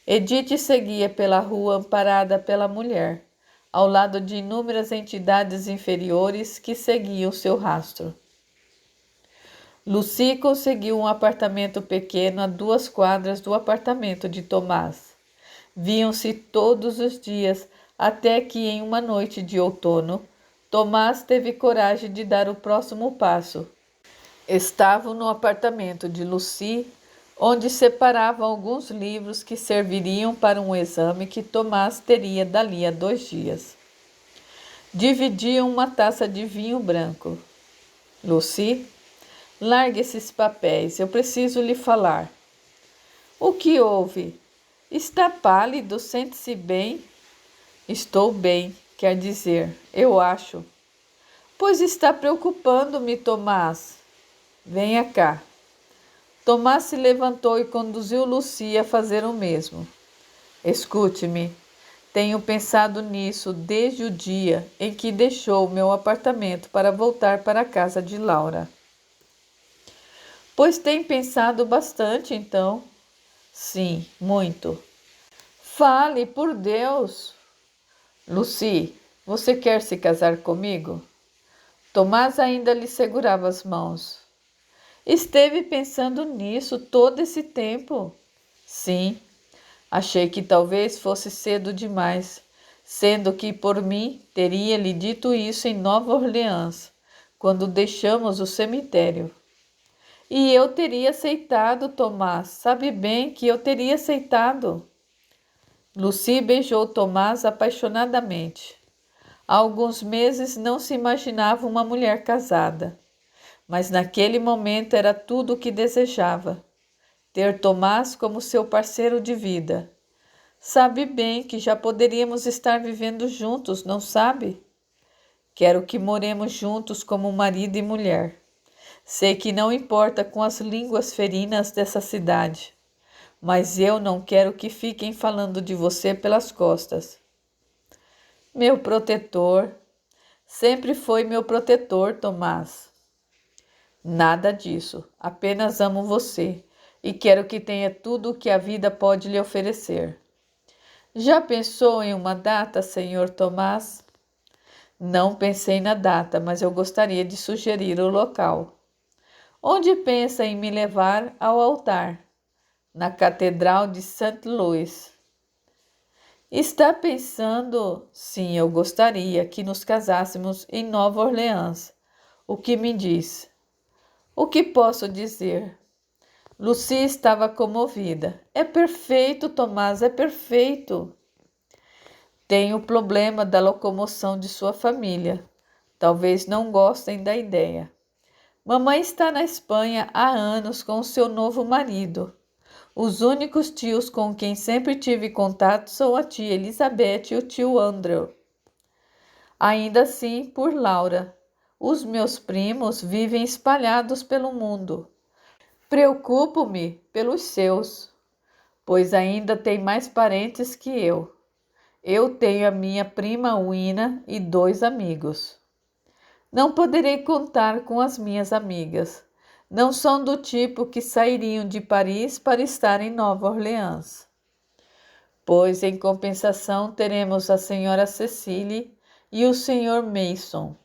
Speaker 1: Edith seguia pela rua amparada pela mulher, ao lado de inúmeras entidades inferiores que seguiam seu rastro. Lucy conseguiu um apartamento pequeno a 2 quadras do apartamento de Tomás. Viam-se todos os dias, até que em uma noite de outono, Tomás teve coragem de dar o próximo passo. Estavam no apartamento de Lucy, onde separavam alguns livros que serviriam para um exame que Tomás teria dali a 2 dias. Dividiam uma taça de vinho branco. Lucy, largue esses papéis, eu preciso lhe falar. O que houve? Está pálido, sente-se bem? Estou bem, quer dizer, eu acho. Pois está preocupando-me, Tomás. Venha cá. Tomás se levantou e conduziu Lucy a fazer o mesmo. Escute-me, tenho pensado nisso desde o dia em que deixou meu apartamento para voltar para a casa de Laura. Pois tem pensado bastante, então? Sim, muito. Fale, por Deus! Lucy, você quer se casar comigo? Tomás ainda lhe segurava as mãos. Esteve pensando nisso todo esse tempo? Sim, achei que talvez fosse cedo demais, sendo que por mim teria lhe dito isso em Nova Orleans, quando deixamos o cemitério. E eu teria aceitado, Tomás, sabe bem que eu teria aceitado. Lucy beijou Tomás apaixonadamente. Há alguns meses não se imaginava uma mulher casada. Mas naquele momento era tudo o que desejava, ter Tomás como seu parceiro de vida. Sabe bem que já poderíamos estar vivendo juntos, não sabe? Quero que moremos juntos como marido e mulher. Sei que não importa com as línguas ferinas dessa cidade, mas eu não quero que fiquem falando de você pelas costas. Meu protetor, sempre foi meu protetor, Tomás. Nada disso, apenas amo você e quero que tenha tudo o que a vida pode lhe oferecer. Já pensou em uma data, Senhor Tomás? Não pensei na data, mas eu gostaria de sugerir o local. Onde pensa em me levar ao altar? Na Catedral de St. Louis. Está pensando? Sim, eu gostaria que nos casássemos em Nova Orleans. O que me diz? O que posso dizer? Lucy estava comovida. É perfeito, Tomás, é perfeito. Tem o problema da locomoção de sua família. Talvez não gostem da ideia. Mamãe está na Espanha há anos com o seu novo marido. Os únicos tios com quem sempre tive contato são a tia Elizabeth e o tio Andrew. Ainda assim, por Laura. Os meus primos vivem espalhados pelo mundo. Preocupo-me pelos seus, pois ainda tem mais parentes que eu. Eu tenho a minha prima Wina e 2 amigos. Não poderei contar com as minhas amigas. Não são do tipo que sairiam de Paris para estar em Nova Orleans. Pois, em compensação, teremos a senhora Cecily e o senhor Mason.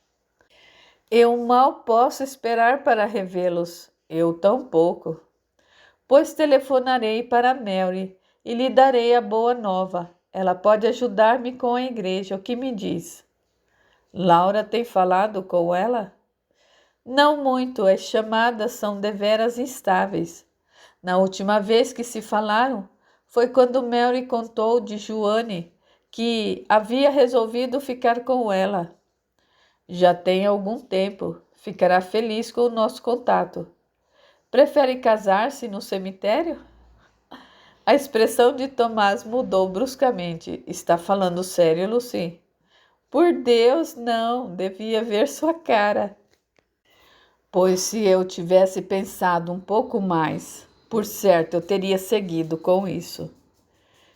Speaker 1: Eu mal posso esperar para revê-los. Eu tampouco. Pois telefonarei para Mary e lhe darei a boa nova. Ela pode ajudar-me com a igreja. O que me diz? Laura tem falado com ela? Não muito, as chamadas são deveras instáveis. Na última vez que se falaram, foi quando Mary contou de Joanne, que havia resolvido ficar com ela. Já tem algum tempo, ficará feliz com o nosso contato. Prefere casar-se no cemitério? A expressão de Tomás mudou bruscamente. Está falando sério, Lucy? Por Deus, não, devia ver sua cara. Pois se eu tivesse pensado um pouco mais, por certo eu teria seguido com isso.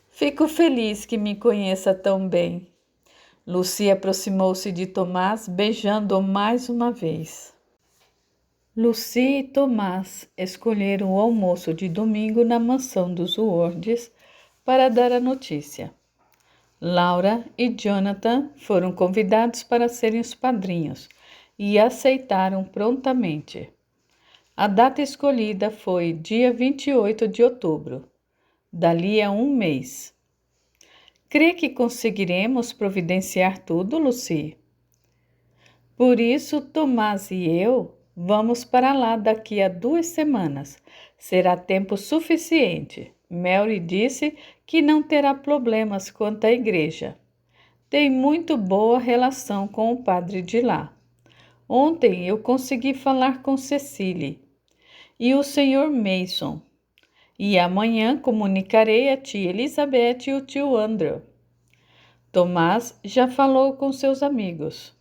Speaker 1: Fico feliz que me conheça tão bem. Lucy aproximou-se de Tomás, beijando-o mais uma vez. Lucy e Tomás escolheram o almoço de domingo na mansão dos Wards para dar a notícia. Laura e Jonathan foram convidados para serem os padrinhos e aceitaram prontamente. A data escolhida foi dia 28 de outubro, dali a um mês. Crê que conseguiremos providenciar tudo, Lucy? Por isso, Tomás e eu vamos para lá daqui a 2 semanas. Será tempo suficiente. Mary disse que não terá problemas quanto à igreja. Tem muito boa relação com o padre de lá. Ontem eu consegui falar com Cecily e o Sr. Mason, e amanhã comunicarei a tia Elizabeth e o tio Andrew. Tomás já falou com seus amigos.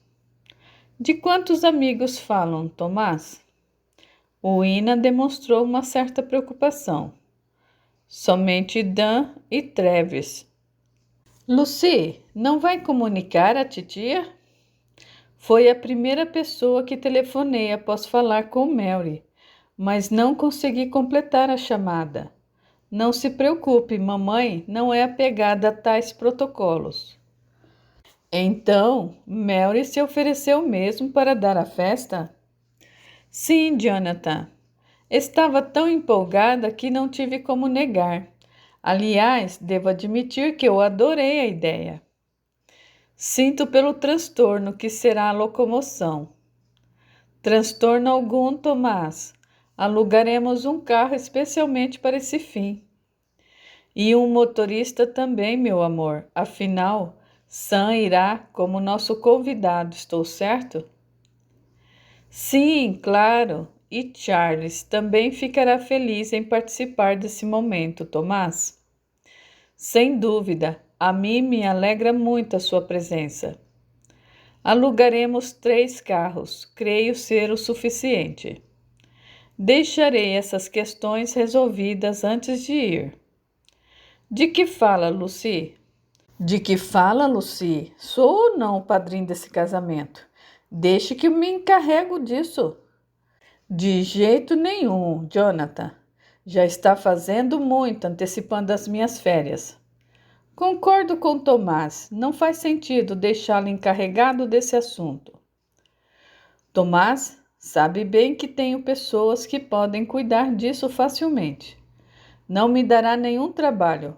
Speaker 1: De quantos amigos falam, Tomás? O Ina demonstrou uma certa preocupação. Somente Dan e Travis. Lucy, não vai comunicar à titia? Foi a primeira pessoa que telefonei após falar com Mary, mas não consegui completar a chamada. Não se preocupe, mamãe não é apegada a tais protocolos. Então, Mary se ofereceu mesmo para dar a festa? Sim, Jonathan. Estava tão empolgada que não tive como negar. Aliás, devo admitir que eu adorei a ideia. Sinto pelo transtorno que será a locomoção. Transtorno algum, Tomás. Alugaremos um carro especialmente para esse fim. E um motorista também, meu amor. Afinal, Sam irá como nosso convidado, estou certo? Sim, claro. E Charles também ficará feliz em participar desse momento, Tomás. Sem dúvida, a mim me alegra muito a sua presença. Alugaremos 3 carros, creio ser o suficiente. Deixarei essas questões resolvidas antes de ir. De que fala, Lucy? De que fala, Lucy? Sou ou não o padrinho desse casamento? Deixe que me encarrego disso. De jeito nenhum, Jonathan. Já está fazendo muito, antecipando as minhas férias. Concordo com Tomás, não faz sentido deixá-lo encarregado desse assunto. Tomás sabe bem que tenho pessoas que podem cuidar disso facilmente. Não me dará nenhum trabalho.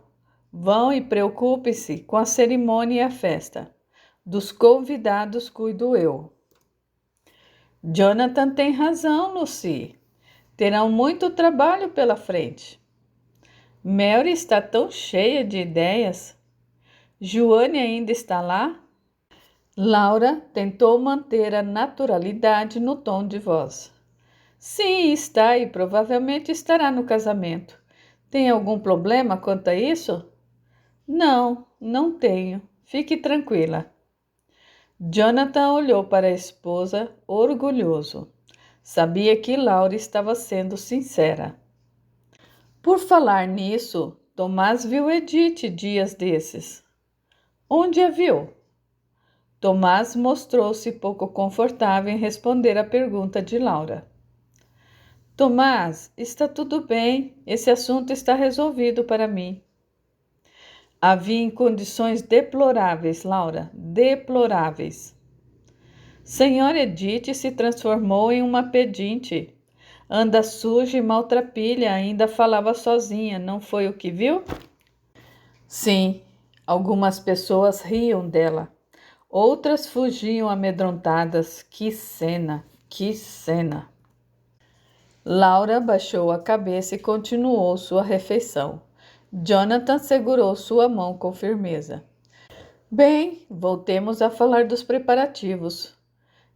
Speaker 1: Vão e preocupe-se com a cerimônia e a festa. Dos convidados cuido eu. Jonathan tem razão, Lucy. Terão muito trabalho pela frente. Mary está tão cheia de ideias. Joane ainda está lá? Laura tentou manter a naturalidade no tom de voz. Sim, está e provavelmente estará no casamento. Tem algum problema quanto a isso? Não, não tenho. Fique tranquila. Jonathan olhou para a esposa orgulhoso. Sabia que Laura estava sendo sincera. Por falar nisso, Tomás viu Edith dias desses. Onde a viu? Tomás mostrou-se pouco confortável em responder à pergunta de Laura. Tomás, está tudo bem. Esse assunto está resolvido para mim. Havia em condições deploráveis, Laura, deploráveis. Senhora Edith se transformou em uma pedinte. Anda suja e maltrapilha, ainda falava sozinha, não foi o que viu? Sim, algumas pessoas riam dela. Outras fugiam amedrontadas. Que cena, que cena! Laura baixou a cabeça e continuou sua refeição. Jonathan segurou sua mão com firmeza. Bem, voltemos a falar dos preparativos.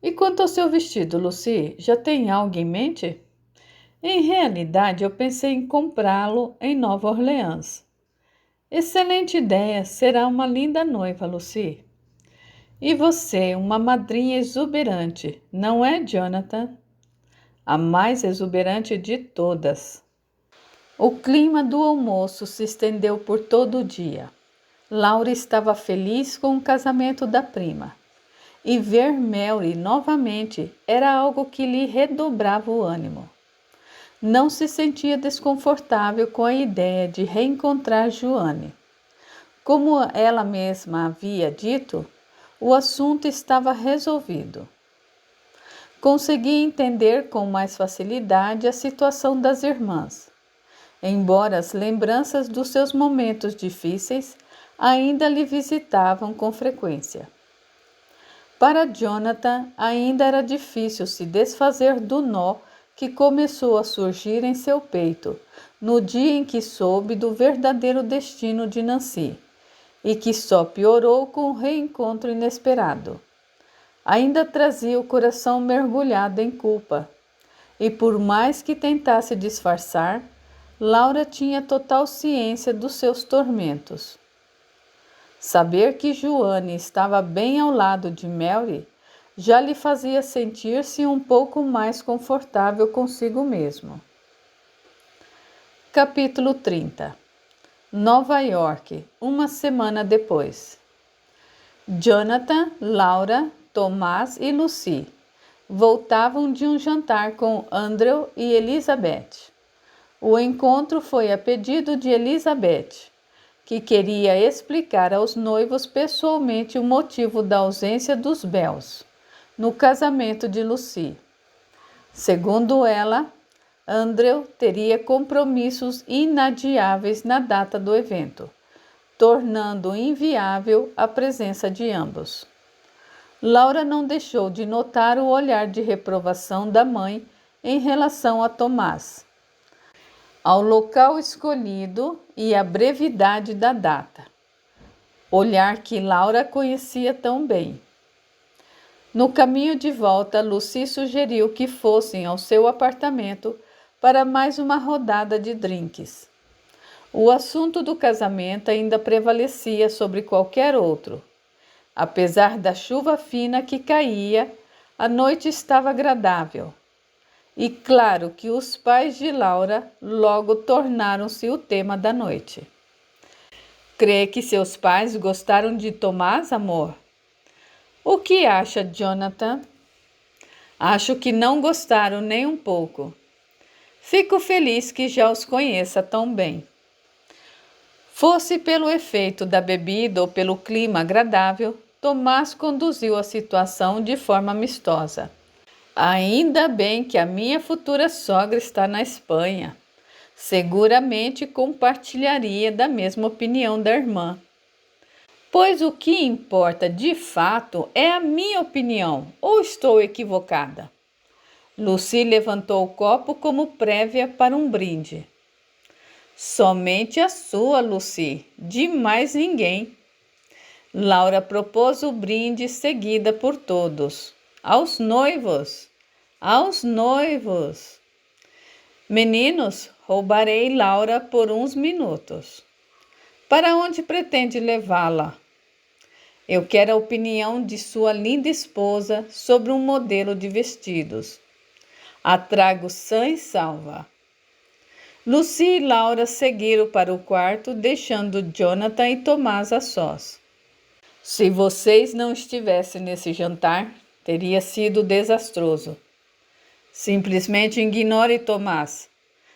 Speaker 1: E quanto ao seu vestido, Lucy, já tem algo em mente? Em realidade, eu pensei em comprá-lo em Nova Orleans. Excelente ideia, será uma linda noiva, Lucy. E você, uma madrinha exuberante, não é, Jonathan? A mais exuberante de todas. O clima do almoço se estendeu por todo o dia. Laura estava feliz com o casamento da prima. E ver Mary novamente era algo que lhe redobrava o ânimo. Não se sentia desconfortável com a ideia de reencontrar Joane. Como ela mesma havia dito, o assunto estava resolvido. Conseguia entender com mais facilidade a situação das irmãs, embora as lembranças dos seus momentos difíceis ainda lhe visitavam com frequência. Para Jonathan, ainda era difícil se desfazer do nó que começou a surgir em seu peito no dia em que soube do verdadeiro destino de Nancy, e que só piorou com o reencontro inesperado. Ainda trazia o coração mergulhado em culpa, e por mais que tentasse disfarçar, Laura tinha total ciência dos seus tormentos. Saber que Joanne estava bem ao lado de Mary já lhe fazia sentir-se um pouco mais confortável consigo mesmo. Capítulo 30. Nova York, uma semana depois. Jonathan, Laura, Tomás e Lucy voltavam de um jantar com Andrew e Elizabeth. O encontro foi a pedido de Elizabeth, que queria explicar aos noivos pessoalmente o motivo da ausência dos Bells no casamento de Lucy. Segundo ela, Andrew teria compromissos inadiáveis na data do evento, tornando inviável a presença de ambos. Laura não deixou de notar o olhar de reprovação da mãe em relação a Tomás, ao local escolhido e à brevidade da data. Olhar que Laura conhecia tão bem. No caminho de volta, Lucy sugeriu que fossem ao seu apartamento para mais uma rodada de drinks. O assunto do casamento ainda prevalecia sobre qualquer outro. Apesar da chuva fina que caía, a noite estava agradável. E claro que os pais de Laura logo tornaram-se o tema da noite. Crê que seus pais gostaram de Tomás, amor? O que acha, Jonathan? Acho que não gostaram nem um pouco. Fico feliz que já os conheça tão bem. Fosse pelo efeito da bebida ou pelo clima agradável, Tomás conduziu a situação de forma amistosa. Ainda bem que a minha futura sogra está na Espanha. Seguramente compartilharia da mesma opinião da irmã. Pois o que importa de fato é a minha opinião, ou estou equivocada? Lucy levantou o copo como prévia para um brinde. Somente a sua, Lucy, de mais ninguém. Laura propôs o brinde seguida por todos. Aos noivos! Aos noivos! Meninos, roubarei Laura por uns minutos. Para onde pretende levá-la? Eu quero a opinião de sua linda esposa sobre um modelo de vestidos. A trago sã e salva. Lucy e Laura seguiram para o quarto, deixando Jonathan e Tomás a sós. Se vocês não estivessem nesse jantar, teria sido desastroso. Simplesmente ignore Tomás.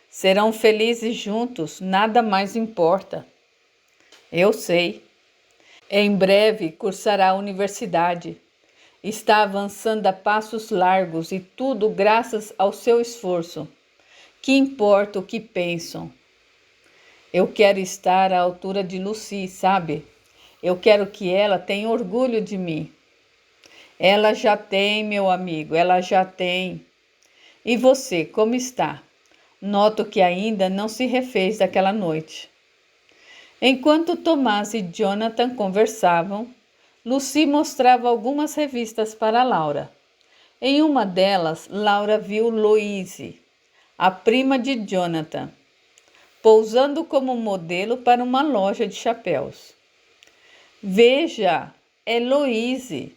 Speaker 1: Serão felizes juntos, nada mais importa. Eu sei. Em breve cursará a universidade. Está avançando a passos largos e tudo graças ao seu esforço. Que importa o que pensam? Eu quero estar à altura de Lucy, sabe? Eu quero que ela tenha orgulho de mim. Ela já tem, meu amigo, ela já tem. E você, como está? Noto que ainda não se refez daquela noite. Enquanto Tomás e Jonathan conversavam, Lucy mostrava algumas revistas para Laura. Em uma delas, Laura viu Louise, a prima de Jonathan, pousando como modelo para uma loja de chapéus. Veja, é Louise.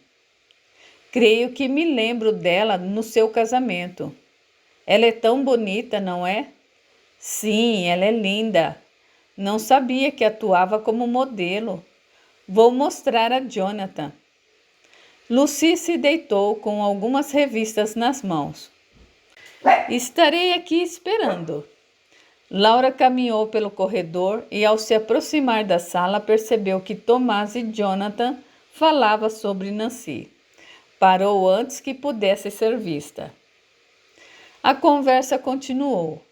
Speaker 1: Creio que me lembro dela no seu casamento. Ela é tão bonita, não é? Sim, ela é linda. Não sabia que atuava como modelo. Vou mostrar a Jonathan. Lucy se deitou com algumas revistas nas mãos. Estarei aqui esperando. Laura caminhou pelo corredor e, ao se aproximar da sala, percebeu que Tomás e Jonathan falavam sobre Nancy. Parou antes que pudesse ser vista. A conversa continuou.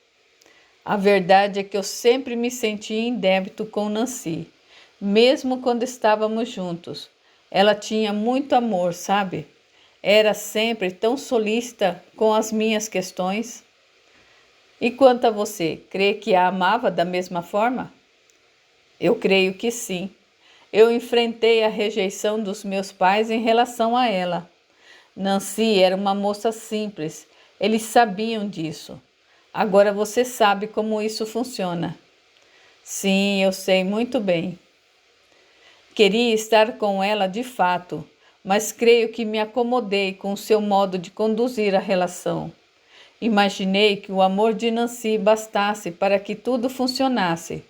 Speaker 1: A verdade é que eu sempre me senti em débito com Nancy, mesmo quando estávamos juntos. Ela tinha muito amor, sabe? Era sempre tão solícita com as minhas questões. E quanto a você, crê que a amava da mesma forma? Eu creio que sim. Eu enfrentei a rejeição dos meus pais em relação a ela. Nancy era uma moça simples, eles sabiam disso. Agora você sabe como isso funciona. Sim, eu sei muito bem. Queria estar com ela de fato, mas creio que me acomodei com o seu modo de conduzir a relação. Imaginei que o amor de Nancy bastasse para que tudo funcionasse,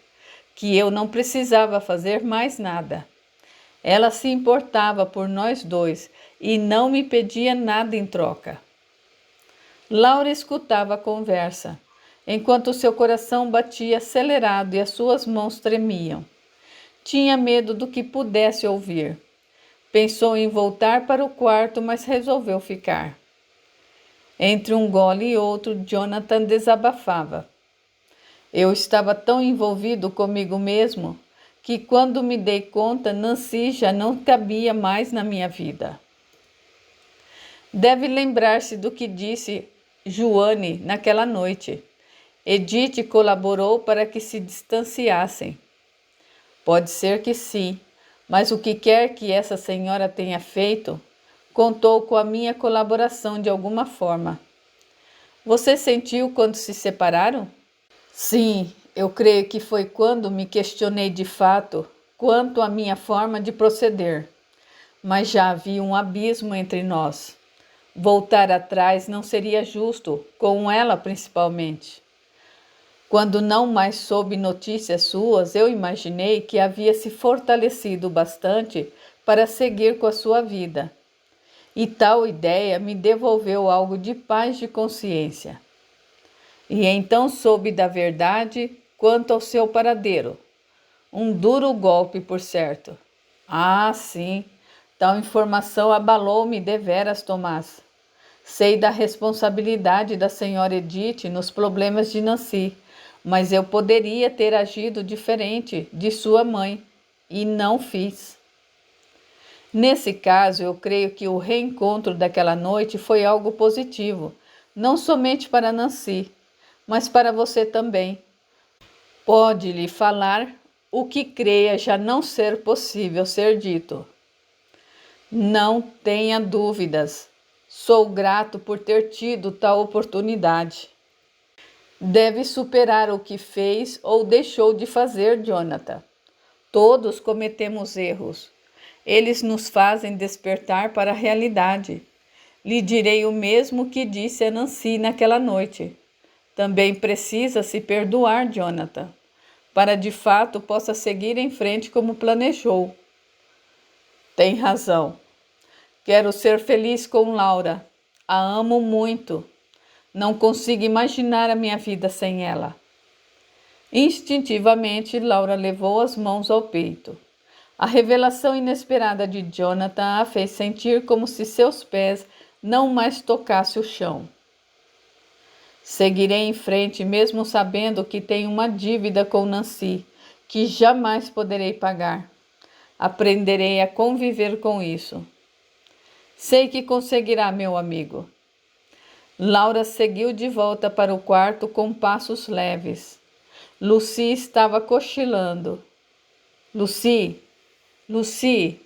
Speaker 1: que eu não precisava fazer mais nada. Ela se importava por nós dois e não me pedia nada em troca. Laura escutava a conversa, enquanto seu coração batia acelerado e as suas mãos tremiam. Tinha medo do que pudesse ouvir. Pensou em voltar para o quarto, mas resolveu ficar. Entre um gole e outro, Jonathan desabafava. Eu estava tão envolvido comigo mesmo que, quando me dei conta, Nancy já não cabia mais na minha vida. Deve lembrar-se do que disse Joane naquela noite. Edith colaborou para que se distanciassem. Pode ser que sim, mas o que quer que essa senhora tenha feito, contou com a minha colaboração de alguma forma. Você sentiu quando se separaram? Sim, eu creio que foi quando me questionei de fato quanto à minha forma de proceder. Mas já havia um abismo entre nós. Voltar atrás não seria justo, com ela principalmente. Quando não mais soube notícias suas, eu imaginei que havia se fortalecido bastante para seguir com a sua vida. E tal ideia me devolveu algo de paz de consciência. E então soube da verdade quanto ao seu paradeiro. Um duro golpe, por certo. Ah, sim, tal informação abalou-me deveras, Tomás. Sei da responsabilidade da senhora Edith nos problemas de Nancy, mas eu poderia ter agido diferente de sua mãe, e não fiz. Nesse caso, eu creio que o reencontro daquela noite foi algo positivo, não somente para Nancy, mas para você também. Pode-lhe falar o que creia já não ser possível ser dito. Não tenha dúvidas. Sou grato por ter tido tal oportunidade. Deve superar o que fez ou deixou de fazer, Jonathan. Todos cometemos erros. Eles nos fazem despertar para a realidade. Lhe direi o mesmo que disse a Nancy naquela noite. Também precisa se perdoar, Jonathan, para de fato possa seguir em frente como planejou. Tem razão. Quero ser feliz com Laura. A amo muito. Não consigo imaginar a minha vida sem ela. Instintivamente, Laura levou as mãos ao peito. A revelação inesperada de Jonathan a fez sentir como se seus pés não mais tocassem o chão. Seguirei em frente, mesmo sabendo que tenho uma dívida com Nancy, que jamais poderei pagar. Aprenderei a conviver com isso. Sei que conseguirá, meu amigo. Laura seguiu de volta para o quarto com passos leves. Lucy estava cochilando. Lucy, Lucy,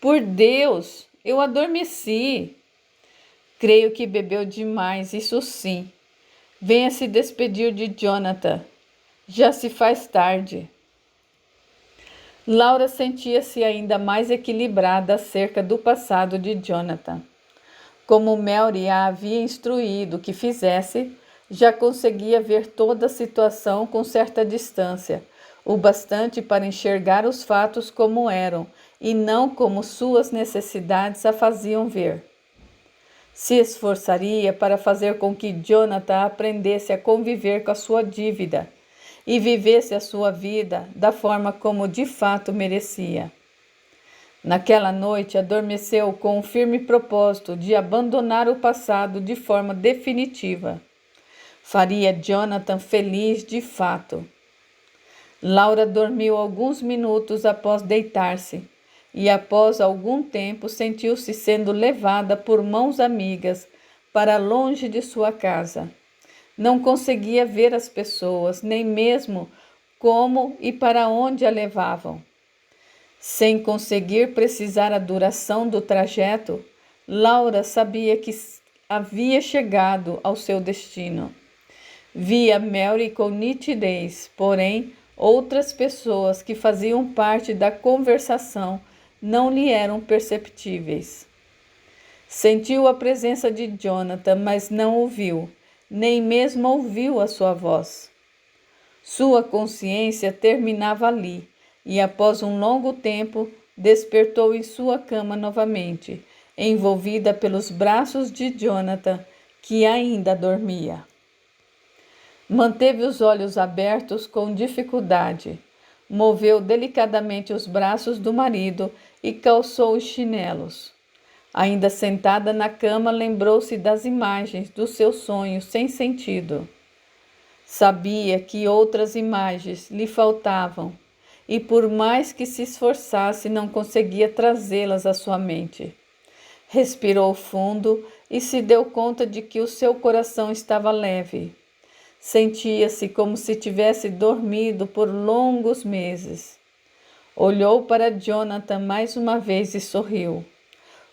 Speaker 1: por Deus, eu adormeci. Creio que bebeu demais, isso sim. Venha se despedir de Jonathan. Já se faz tarde. Laura sentia-se ainda mais equilibrada acerca do passado de Jonathan. Como Mary a havia instruído que fizesse, já conseguia ver toda a situação com certa distância, o bastante para enxergar os fatos como eram e não como suas necessidades a faziam ver. Se esforçaria para fazer com que Jonathan aprendesse a conviver com a sua dívida e vivesse a sua vida da forma como de fato merecia. Naquela noite, adormeceu com o firme propósito de abandonar o passado de forma definitiva. Faria Jonathan feliz de fato. Laura dormiu alguns minutos após deitar-se e, após algum tempo, sentiu-se sendo levada por mãos amigas para longe de sua casa. Não conseguia ver as pessoas, nem mesmo como e para onde a levavam. Sem conseguir precisar a duração do trajeto, Laura sabia que havia chegado ao seu destino. Via Mary com nitidez, porém, outras pessoas que faziam parte da conversação não lhe eram perceptíveis. Sentiu a presença de Jonathan, mas não o viu, nem mesmo ouviu a sua voz. Sua consciência terminava ali, e após um longo tempo, despertou em sua cama novamente, envolvida pelos braços de Jonathan, que ainda dormia. Manteve os olhos abertos com dificuldade. Moveu delicadamente os braços do marido e calçou os chinelos. Ainda sentada na cama, lembrou-se das imagens dos seus sonhos sem sentido. Sabia que outras imagens lhe faltavam e, por mais que se esforçasse, não conseguia trazê-las à sua mente. Respirou fundo e se deu conta de que o seu coração estava leve. Sentia-se como se tivesse dormido por longos meses. Olhou para Jonathan mais uma vez e sorriu.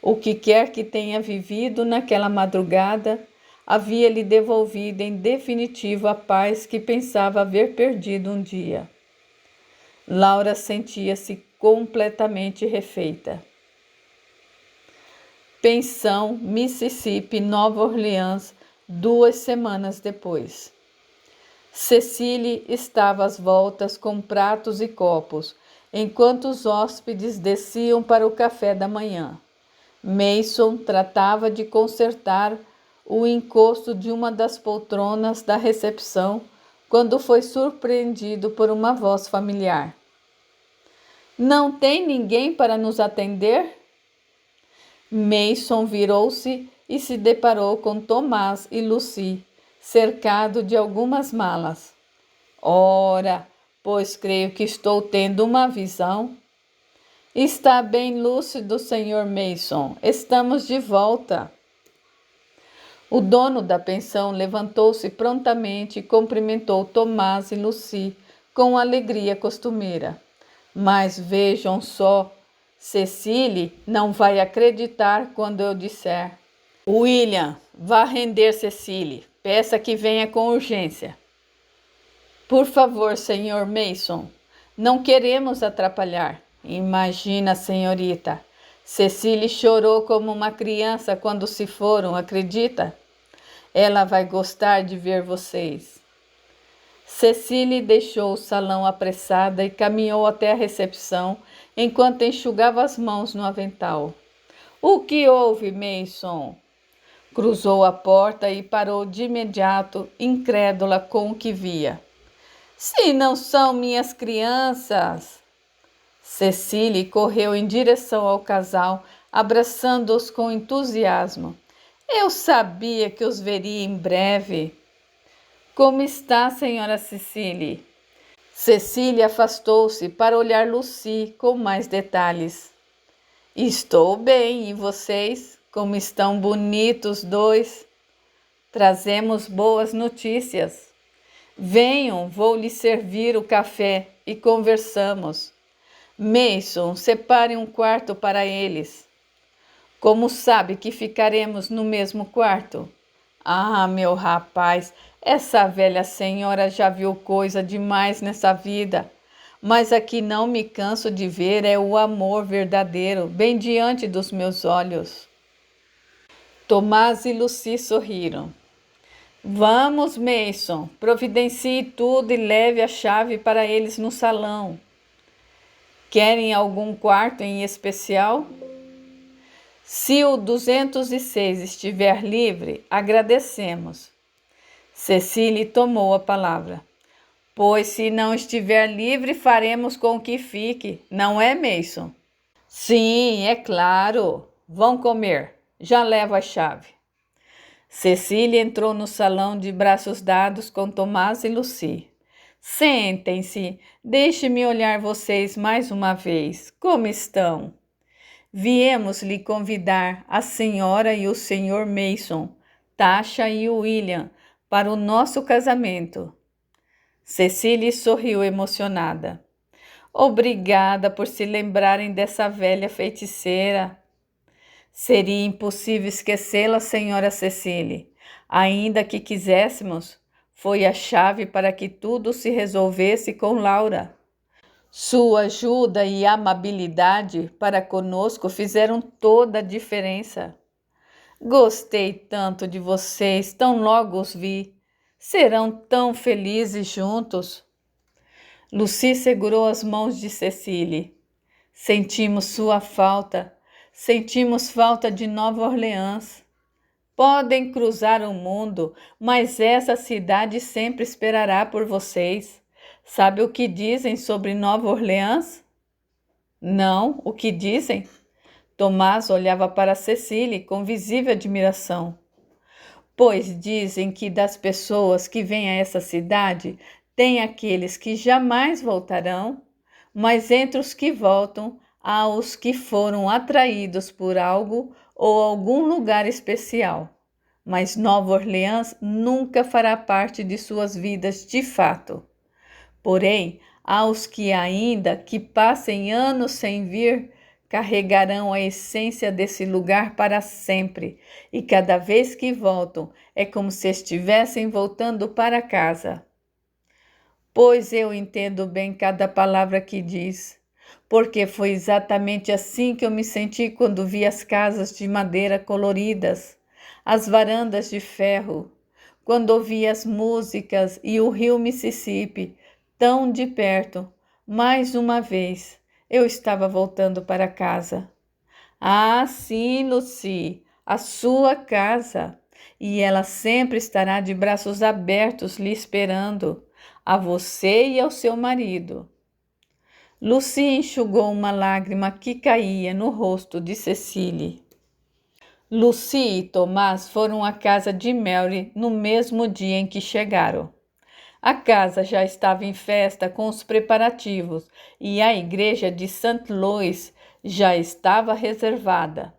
Speaker 1: O que quer que tenha vivido naquela madrugada, havia-lhe devolvido em definitivo a paz que pensava haver perdido um dia. Laura sentia-se completamente refeita. Pensão, Mississippi, Nova Orleans, 2 semanas depois. Cecília estava às voltas com pratos e copos, enquanto os hóspedes desciam para o café da manhã. Mason tratava de consertar o encosto de uma das poltronas da recepção quando foi surpreendido por uma voz familiar. Não tem ninguém para nos atender? Mason virou-se e se deparou com Tomás e Lucy, cercado de algumas malas. Ora, pois creio que estou tendo uma visão. Está bem lúcido, Sr. Mason. Estamos de volta. O dono da pensão levantou-se prontamente e cumprimentou Tomás e Lucy com alegria costumeira. Mas vejam só, Cecília não vai acreditar quando eu disser. William, vá render Cecília. Peça que venha com urgência. Por favor, Sr. Mason, não queremos atrapalhar. Imagina, senhorita. Cecília chorou como uma criança quando se foram, acredita? Ela vai gostar de ver vocês. Cecília deixou o salão apressada e caminhou até a recepção enquanto enxugava as mãos no avental. O que houve, Mason? Cruzou a porta e parou de imediato, incrédula com o que via. Se não são minhas crianças! Cecília correu em direção ao casal, abraçando-os com entusiasmo. Eu sabia que os veria em breve. Como está, senhora Cecília? Cecília afastou-se para olhar Lucy com mais detalhes. Estou bem, e vocês? Como estão bonitos dois? Trazemos boas notícias. Venham, vou lhe servir o café e conversamos. Mason, separe um quarto para eles. Como sabe que ficaremos no mesmo quarto? Ah, meu rapaz, essa velha senhora já viu coisa demais nessa vida. Mas aqui não me canso de ver é o amor verdadeiro, bem diante dos meus olhos. Tomás e Lucy sorriram. Vamos, Mason, providencie tudo e leve a chave para eles no salão. Querem algum quarto em especial? Se o 206 estiver livre, agradecemos. Cecília tomou a palavra. Pois se não estiver livre, faremos com que fique, não é, Mason? Sim, é claro. Vão comer. Já levo a chave. Cecília entrou no salão de braços dados com Tomás e Lucy. Sentem-se, deixe-me olhar vocês mais uma vez. Como estão? Viemos lhe convidar a senhora e o senhor Mason, Tasha e o William, para o nosso casamento. Cecília sorriu emocionada. Obrigada por se lembrarem dessa velha feiticeira. Seria impossível esquecê-la, senhora Cecília. Ainda que quiséssemos, Foi a chave para que tudo se resolvesse com Laura. Sua ajuda e amabilidade para conosco fizeram toda a diferença. Gostei tanto de vocês, tão logo os vi. Serão tão felizes juntos. Lucy segurou as mãos de Cecília. Sentimos sua falta. Sentimos falta de Nova Orleans. Podem cruzar o mundo, mas essa cidade sempre esperará por vocês. Sabe o que dizem sobre Nova Orleans? Não, o que dizem? Tomás olhava para Cecília com visível admiração. Pois dizem que das pessoas que vêm a essa cidade, tem aqueles que jamais voltarão, mas entre os que voltam, há os que foram atraídos por algo ou algum lugar especial. Mas Nova Orleans nunca fará parte de suas vidas de fato. Porém, há os que ainda que passem anos sem vir, carregarão a essência desse lugar para sempre, e cada vez que voltam, é como se estivessem voltando para casa. Pois eu entendo bem cada palavra que diz, porque foi exatamente assim que eu me senti quando vi as casas de madeira coloridas, as varandas de ferro, quando ouvi as músicas e o rio Mississippi tão de perto. Mais uma vez, eu estava voltando para casa. Ah, sim, Lucy, a sua casa. E ela sempre estará de braços abertos lhe esperando, a você e ao seu marido. Lucy enxugou uma lágrima que caía no rosto de Cecília. Lucy e Tomás foram à casa de Mary no mesmo dia em que chegaram. A casa já estava em festa com os preparativos e a igreja de St. Louis já estava reservada.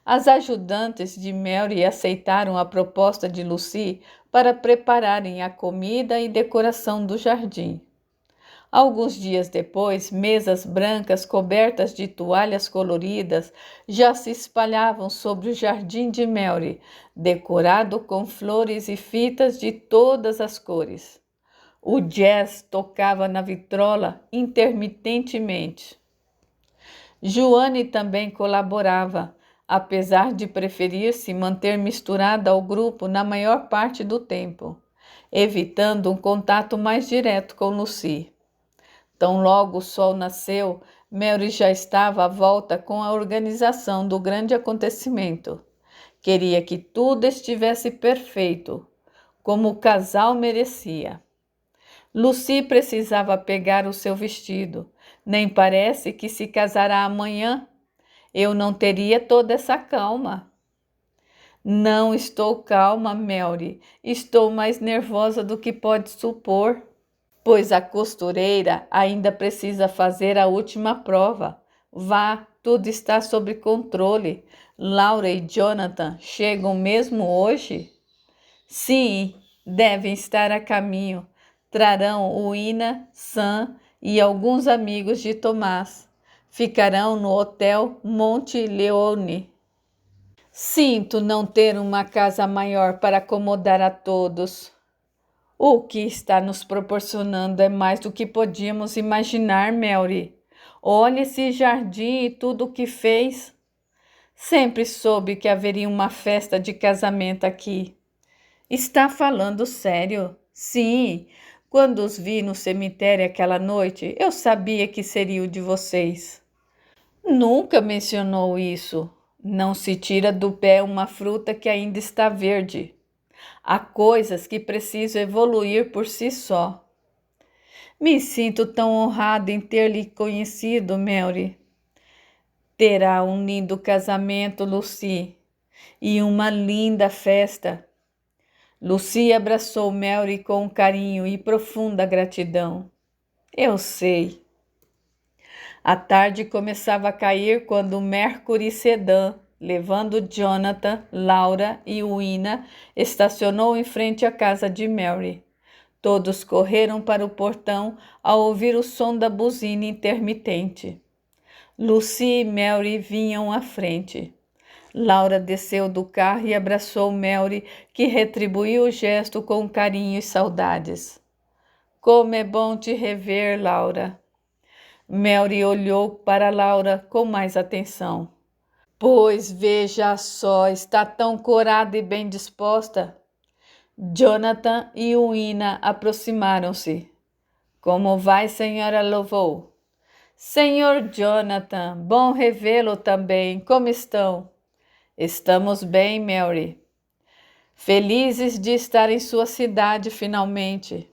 Speaker 1: As ajudantes de Mary aceitaram a proposta de Lucy para prepararem a comida e decoração do jardim. Alguns dias depois, mesas brancas cobertas de toalhas coloridas já se espalhavam sobre o jardim de Mary, decorado com flores e fitas de todas as cores. O jazz tocava na vitrola intermitentemente. Joanne também colaborava, apesar de preferir se manter misturada ao grupo na maior parte do tempo, evitando um contato mais direto com Lucy. Tão logo o sol nasceu, Mary já estava à volta com a organização do grande acontecimento. Queria que tudo estivesse perfeito, como o casal merecia. Lucy precisava pegar o seu vestido. Nem parece que se casará amanhã. Eu não teria toda essa calma. Não estou calma, Mary. Estou mais nervosa do que pode supor, pois a costureira ainda precisa fazer a última prova. Vá, tudo está sob controle. Laura e Jonathan chegam mesmo hoje? Sim, devem estar a caminho. Trarão o Ina, Sam e alguns amigos de Tomás. Ficarão no Hotel Monte Leone. Sinto não ter uma casa maior para acomodar a todos. O que está nos proporcionando é mais do que podíamos imaginar, Mary. Olhe esse jardim e tudo o que fez. Sempre soube que haveria uma festa de casamento aqui. Está falando sério? Sim. Quando os vi no cemitério aquela noite, eu sabia que seria o de vocês. Nunca mencionou isso. Não se tira do pé uma fruta que ainda está verde. Há coisas que precisam evoluir por si só. Me sinto tão honrado em ter lhe conhecido, Mary. Terá um lindo casamento, Lucy, e uma linda festa. Lucy abraçou Mary com carinho e profunda gratidão. Eu sei. A tarde começava a cair quando o Mercury Sedan, levando Jonathan, Laura e Wina, estacionou em frente à casa de Mary. Todos correram para o portão ao ouvir o som da buzina intermitente. Lucy e Mary vinham à frente. Laura desceu do carro e abraçou Melry, que retribuiu o gesto com carinho e saudades. Como é bom te rever, Laura. Melry olhou para Laura com mais atenção. Pois veja só, está tão corada e bem disposta. Jonathan e Uina aproximaram-se. Como vai, senhora Lovell? Senhor Jonathan, bom revê-lo também. Como estão? Estamos bem, Melry. Felizes de estar em sua cidade finalmente.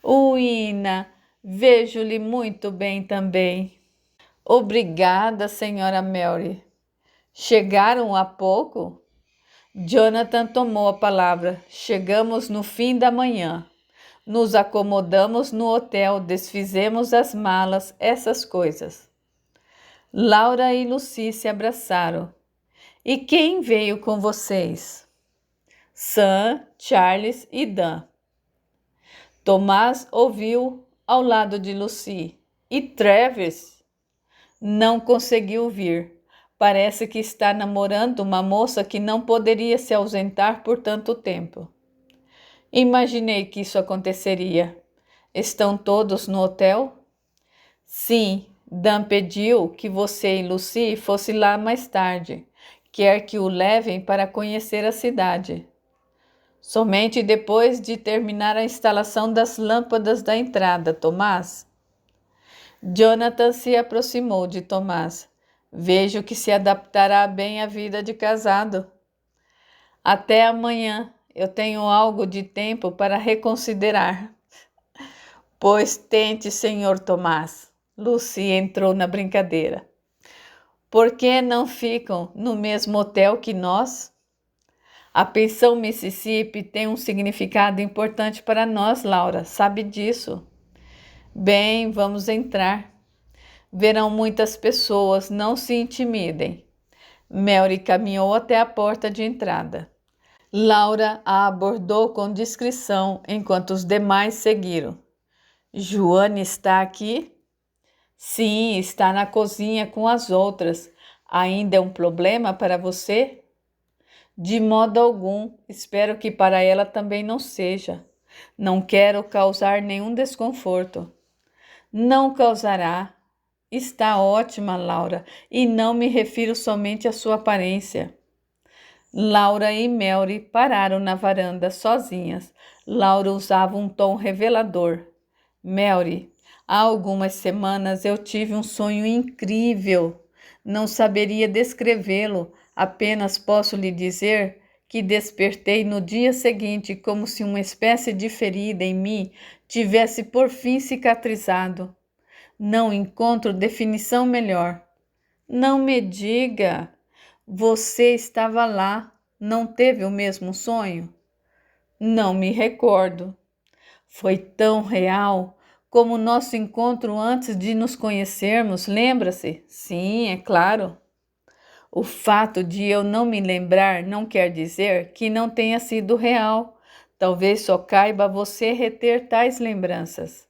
Speaker 1: Uina, vejo-lhe muito bem também. Obrigada, senhora Melry. Chegaram há pouco? Jonathan tomou a palavra. Chegamos no fim da manhã. Nos acomodamos no hotel, desfizemos as malas, essas coisas. Laura e Lucy se abraçaram. E quem veio com vocês? Sam, Charles e Dan. Tomás ouviu ao lado de Lucy. E Travis? Não conseguiu vir. Parece que está namorando uma moça que não poderia se ausentar por tanto tempo. Imaginei que isso aconteceria. Estão todos no hotel? Sim, Dan pediu que você e Lucy fossem lá mais tarde. Quer que o levem para conhecer a cidade. Somente depois de terminar a instalação das lâmpadas da entrada, Tomás. Jonathan se aproximou de Tomás. Vejo que se adaptará bem à vida de casado. Até amanhã, eu tenho algo de tempo para reconsiderar. Pois tente, senhor Tomás. Lucy entrou na brincadeira. Por que não ficam no mesmo hotel que nós? A pensão Mississippi tem um significado importante para nós, Laura. Sabe disso? Bem, vamos entrar. Verão muitas pessoas, não se intimidem. Melry caminhou até a porta de entrada. Laura a abordou com discrição, enquanto os demais seguiram. Joane está aqui? Sim, está na cozinha com as outras. Ainda é um problema para você? De modo algum, espero que para ela também não seja. Não quero causar nenhum desconforto. Não causará. Está ótima, Laura, e não me refiro somente à sua aparência. Laura e Melry pararam na varanda sozinhas. Laura usava um tom revelador. Melry, há algumas semanas eu tive um sonho incrível. Não saberia descrevê-lo, apenas posso lhe dizer que despertei no dia seguinte como se uma espécie de ferida em mim tivesse por fim cicatrizado. Não encontro definição melhor. Não me diga. Você estava lá, não teve o mesmo sonho? Não me recordo. Foi tão real como o nosso encontro antes de nos conhecermos, lembra-se? Sim, é claro. O fato de eu não me lembrar não quer dizer que não tenha sido real. Talvez só caiba a você reter tais lembranças.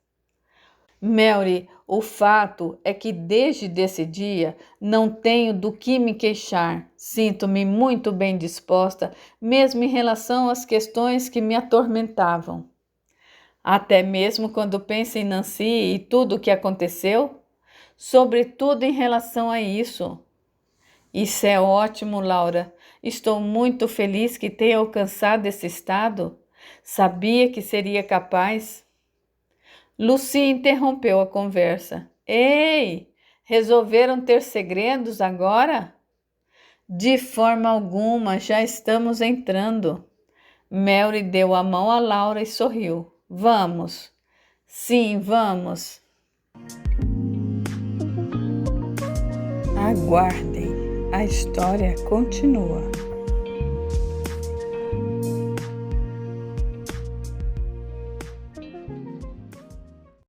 Speaker 1: Melry, o fato é que desde esse dia não tenho do que me queixar. Sinto-me muito bem disposta, mesmo em relação às questões que me atormentavam. Até mesmo quando penso em Nancy e tudo o que aconteceu? Sobretudo em relação a isso. Isso é ótimo, Laura. Estou muito feliz que tenha alcançado esse estado. Sabia que seria capaz. Lucy interrompeu a conversa. Ei, resolveram ter segredos agora? De forma alguma, já estamos entrando. Melry deu a mão a Laura e sorriu. Vamos. Sim, vamos. Aguardem, a história continua.